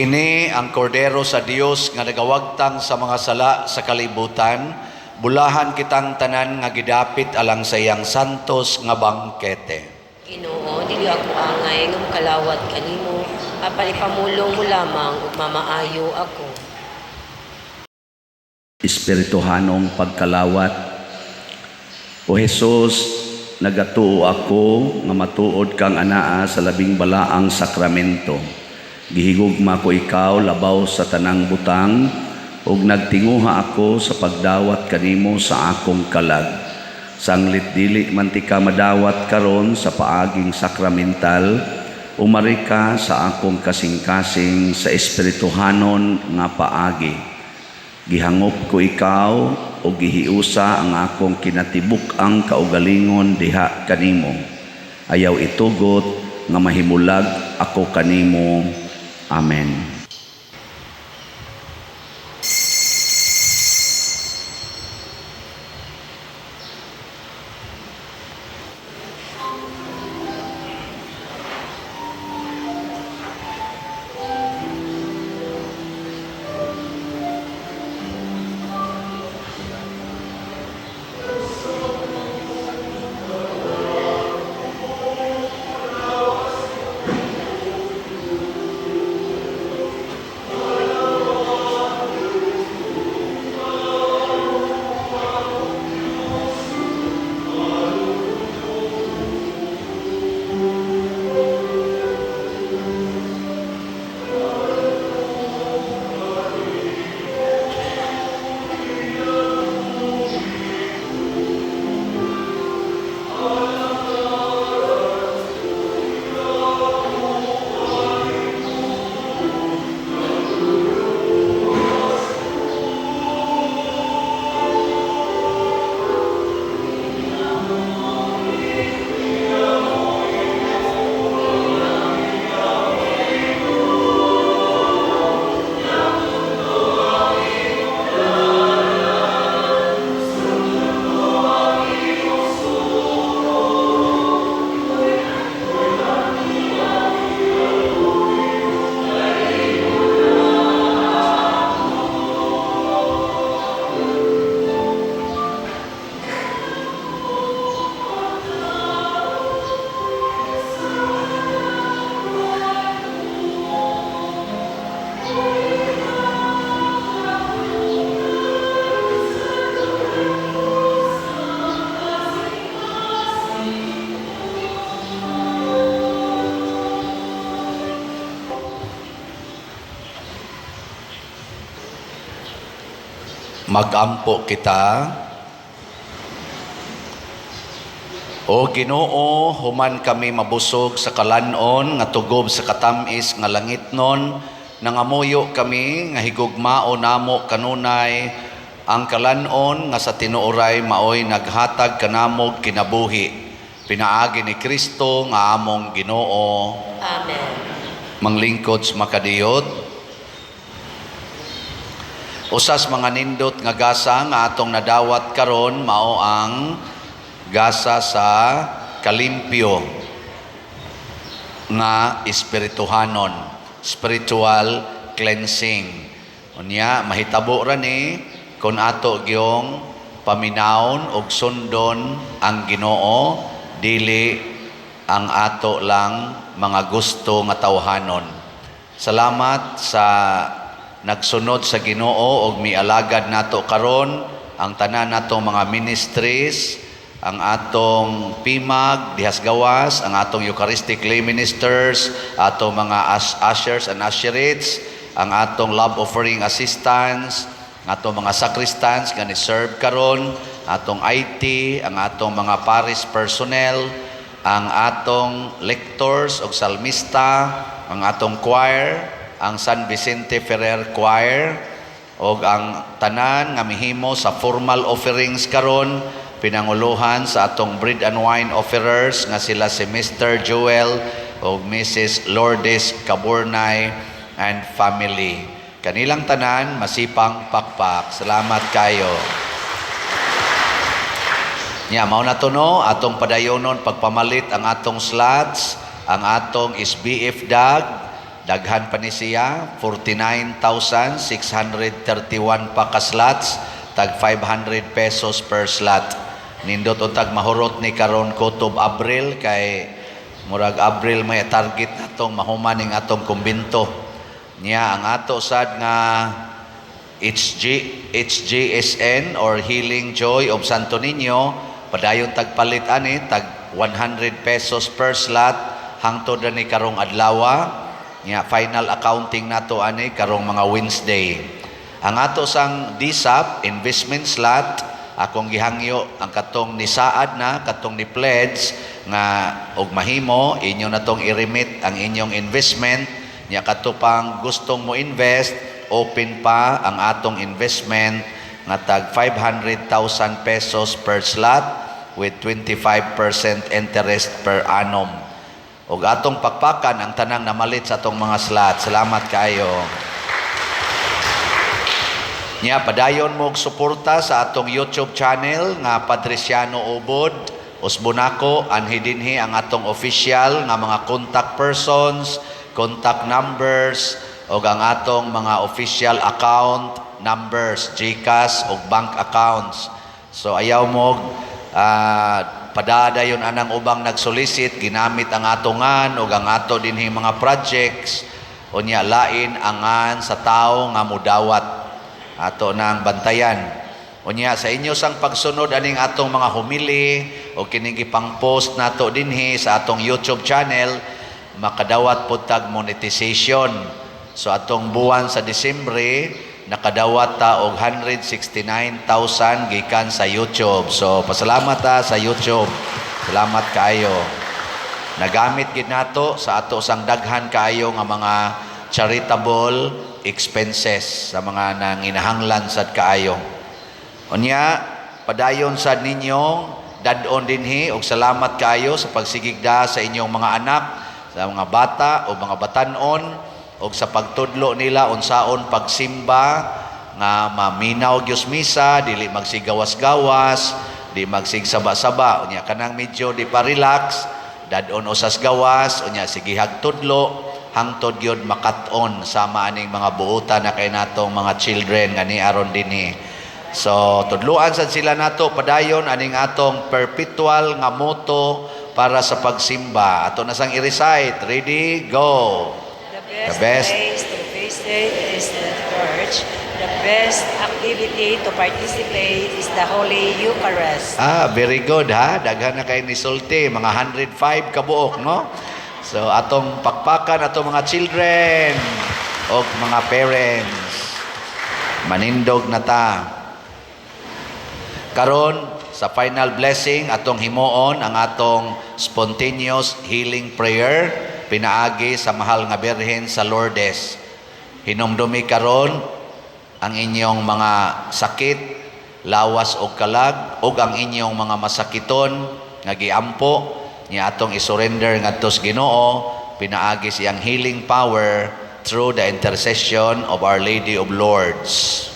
Kini ang kordero sa Dios nga nagawagtang sa mga sala sa kalibutan, bulahan kitang tanan nga gidapit alang sa iyang santos nga bangkete. Ginoo, dili ako angay ng kalawat kanimo, apalipamulong mo lamang ug mamaayo ako. Espirituhanong pagkalawat. O Jesus, nagatuo ako nga matuod kang anaa sa labing balaang sakramento. Gihigugma ko ikaw labaw sa tanang butang, ug nagtinguha ako sa pagdawat kanimo sa akong kalag. Sanglit dili man ti ka madawat karon sa paaging sakramental, umari ka sa akong kasing-kasing sa espirituhanon nga paagi. Gihangop ko ikaw o gihiusa ang akong kinatibuk-ang kaugalingon diha kanimo. Ayaw itugot nga mahimulag ako kanimo. Amen. Magampo kita. O Ginoo, human kami mabusog sa kalanon nga tugob sa katamis nga langitnon, nangamuyo kami nga higugmao namo kanunay ang kalanon nga sa tinuoray maoy naghatag kanamog kinabuhi. Pinaagi ni Kristo nga among Ginoo. Amen. Manglingkod sa makadiyot. Usas mga nindot nga gasa nga atong nadawat karon mao ang gasa sa kalimpyo nga espirituhanon, spiritual cleansing. Unya mahitabo ra ni kun ato gyung paminawon og sundon ang Ginoo, dili ang ato lang mga gusto nga tawhanon. Salamat sa nagsunod sa Ginoo og mialagad nato karon ang tanan natong mga ministries, ang atong PIMAG, dihas gawas, ang atong Eucharistic lay ministers, atong mga ushers and usherates, ang atong love offering assistants, ang atong mga sacristans nga ni-serve karon, atong IT, ang atong mga parish personnel, ang atong lectors o salmista, ang atong choir, ang San Vicente Ferrer Choir, o ang tanan nga mihimo sa formal offerings karon, pinanguluhan sa atong bread and wine offerers nga sila si Mr. Joel o Mrs. Lourdes Caburnay and family. Kanilang tanan, masipang pakpak. Salamat kayo. Mao na to no, atong padayonon pagpamalit ang atong slots, ang atong SBF daghan pa ni siya, 49,631 pa ka slots, tag 500 pesos per slot. Nindot untag mahurot ni karon kutob Abril kay murag Abril may target natong mahuman ning atong kumbinto. Niya ang ato sad nga HGSN or Healing Joy of Santo Niño, padayon tagpalit ani tag 100 pesos per slot hangtod ni karong adlaw. Niya final accounting nato ani karong mga Wednesday. Ang ato sang DSAP investment slot, akong gihangyo ang katong nisaad na, katong ni pledge nga og mahimo inyo na tong i-remit ang inyong investment. Nya katupang gustong mo invest, open pa ang atong investment nga tag 500,000 pesos per slot with 25% interest per annum. Og atong pakpakan ang tanang namalit sa atong mga slot. Salamat kayo. Nya padayon mo og suporta sa atong YouTube channel nga Patriciano Ubod, Usbonako, anhi dinhi ang atong official nga mga contact persons, contact numbers, o ang atong mga official account numbers, GCash o bank accounts. So ayaw mo padadayon anang ubang nagsolicit, ginamit ang atongan o ang ato dinhi mga projects, o nya lain angan sa tao nga mudawat ato nang bantayan. Unya sa inyo sang pagsunod aning atong mga humili o kining gipang-post nato dinhi sa atong YouTube channel, makadawat pud tag monetization. So atong buwan sa Disyembre nakadawat ta og 169,000 gikan sa YouTube. So pasalamat ta sa YouTube. Salamat kaayo. Nagamit gid nato sa ato sang daghan kaayo nga mga charitable expenses sa mga nanginahanglan sad kaayo. Unya padayon sad ninyo dadon dinhi og salamat kaayo sa pagsigigda sa inyong mga anak, sa mga bata o mga batan-on, o sa pagtudlo nila unsaon pagsimba nga maminaw gyud misa, dili magsigawas-gawas, di magsigsaba-saba. Unya kanang medyo di pa relax, dadon usas gawas, unya sige hagtudlo hangtod gyud makat-on sama aning mga buutan na kay natong mga children nga ni aron dinhi. So tudloan sad sila nato padayon aning atong perpetual nga motto para sa pagsimba. Ato na sang i-recite. Ready? Go. The best place to visit is the church. The best activity to participate is the Holy Eucharist. Very good ha. Daghan na kay ni sulti, mga 105 kabuok, no? So atong pakpakan atong mga children o mga parents. Manindog na ta. Karon sa final blessing atong himuon ang atong spontaneous healing prayer pinaagi sa mahal nga Birhen sa Lourdes. Hinumdumi karon ang inyong mga sakit, lawas o kalag, ug ang inyong mga masakiton nga giampo niya atong isurrender ngadto sa Ginoo pinaagi siyang healing power through the intercession of Our Lady of Lourdes.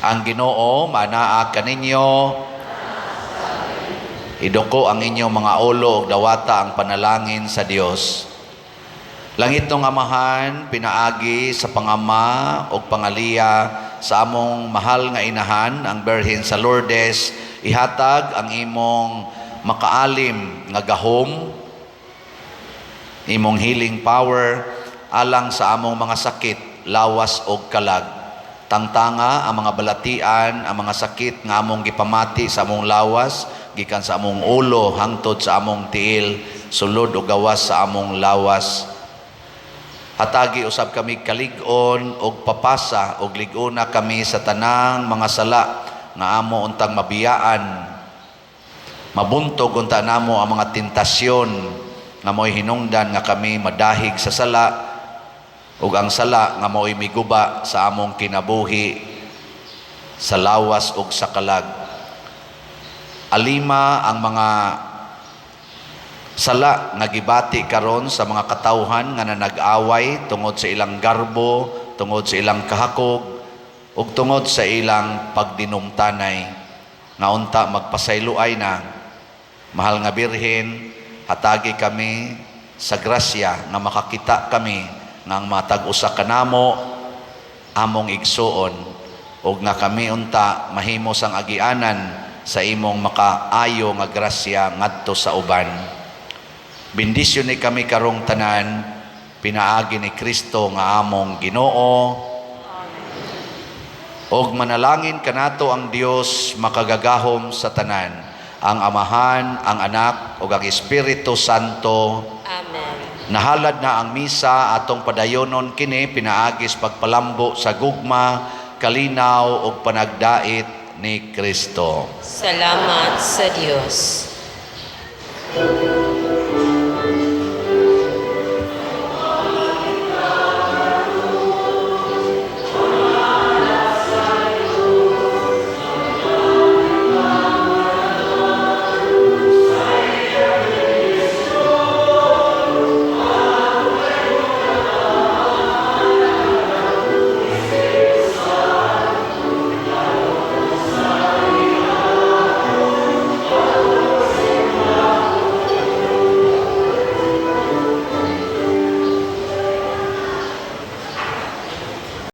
Ang Ginoo manaa kaninyo, idoko ang inyong mga ulo ug dawata ang panalangin sa Dios. Langit ng Amahan, pinaagi sa pangama ug pangaliya sa among mahal nga inahan, ang Birhen sa Lourdes, ihatag ang imong makaalim nga gahom, imong healing power alang sa among mga sakit, lawas ug kalag. Tangtanga ang mga balatian, ang mga sakit nga among gipamati sa among lawas, gikan sa among ulo hangtod sa among tiil, sulod o gawas sa among lawas. Hatagi usab kami kalig-on og papasa og lig-una kami sa tanang mga sala nga amo untang mabiyaan. Mabuntog unta namo ang mga tentasyon nga mo'y hinungdan nga kami madahig sa sala ug ang sala nga mo'y miguba sa among kinabuhi sa lawas ug sa kalag. Alima ang mga sala nga gibati karon sa mga katawhan nga nanag-away tungod sa ilang garbo, tungod sa ilang kahakog ug tungod sa ilang pagdinumtanay nga unta magpasayloay na. Mahal nga Birhen, hatagi kami sa grasya nga makakita kami nga ang matag-usa kanamo among igsuon ug nga kami unta mahimo sang agianan sa imong makaayo nga grasya ngadto sa uban. Bendisyon ni kami karong tanan pinaagi ni Kristo nga among Ginoo. Og manalangin kanato ang Dios makagagahom sa tanan, ang Amahan, ang Anak ug ang Espiritu Santo. Amen. Nahalad na ang misa atong padayonon kini pinaagis pagpalambo sa gugma, kalinaw ug panagdait ni Kristo. Salamat sa Diyos.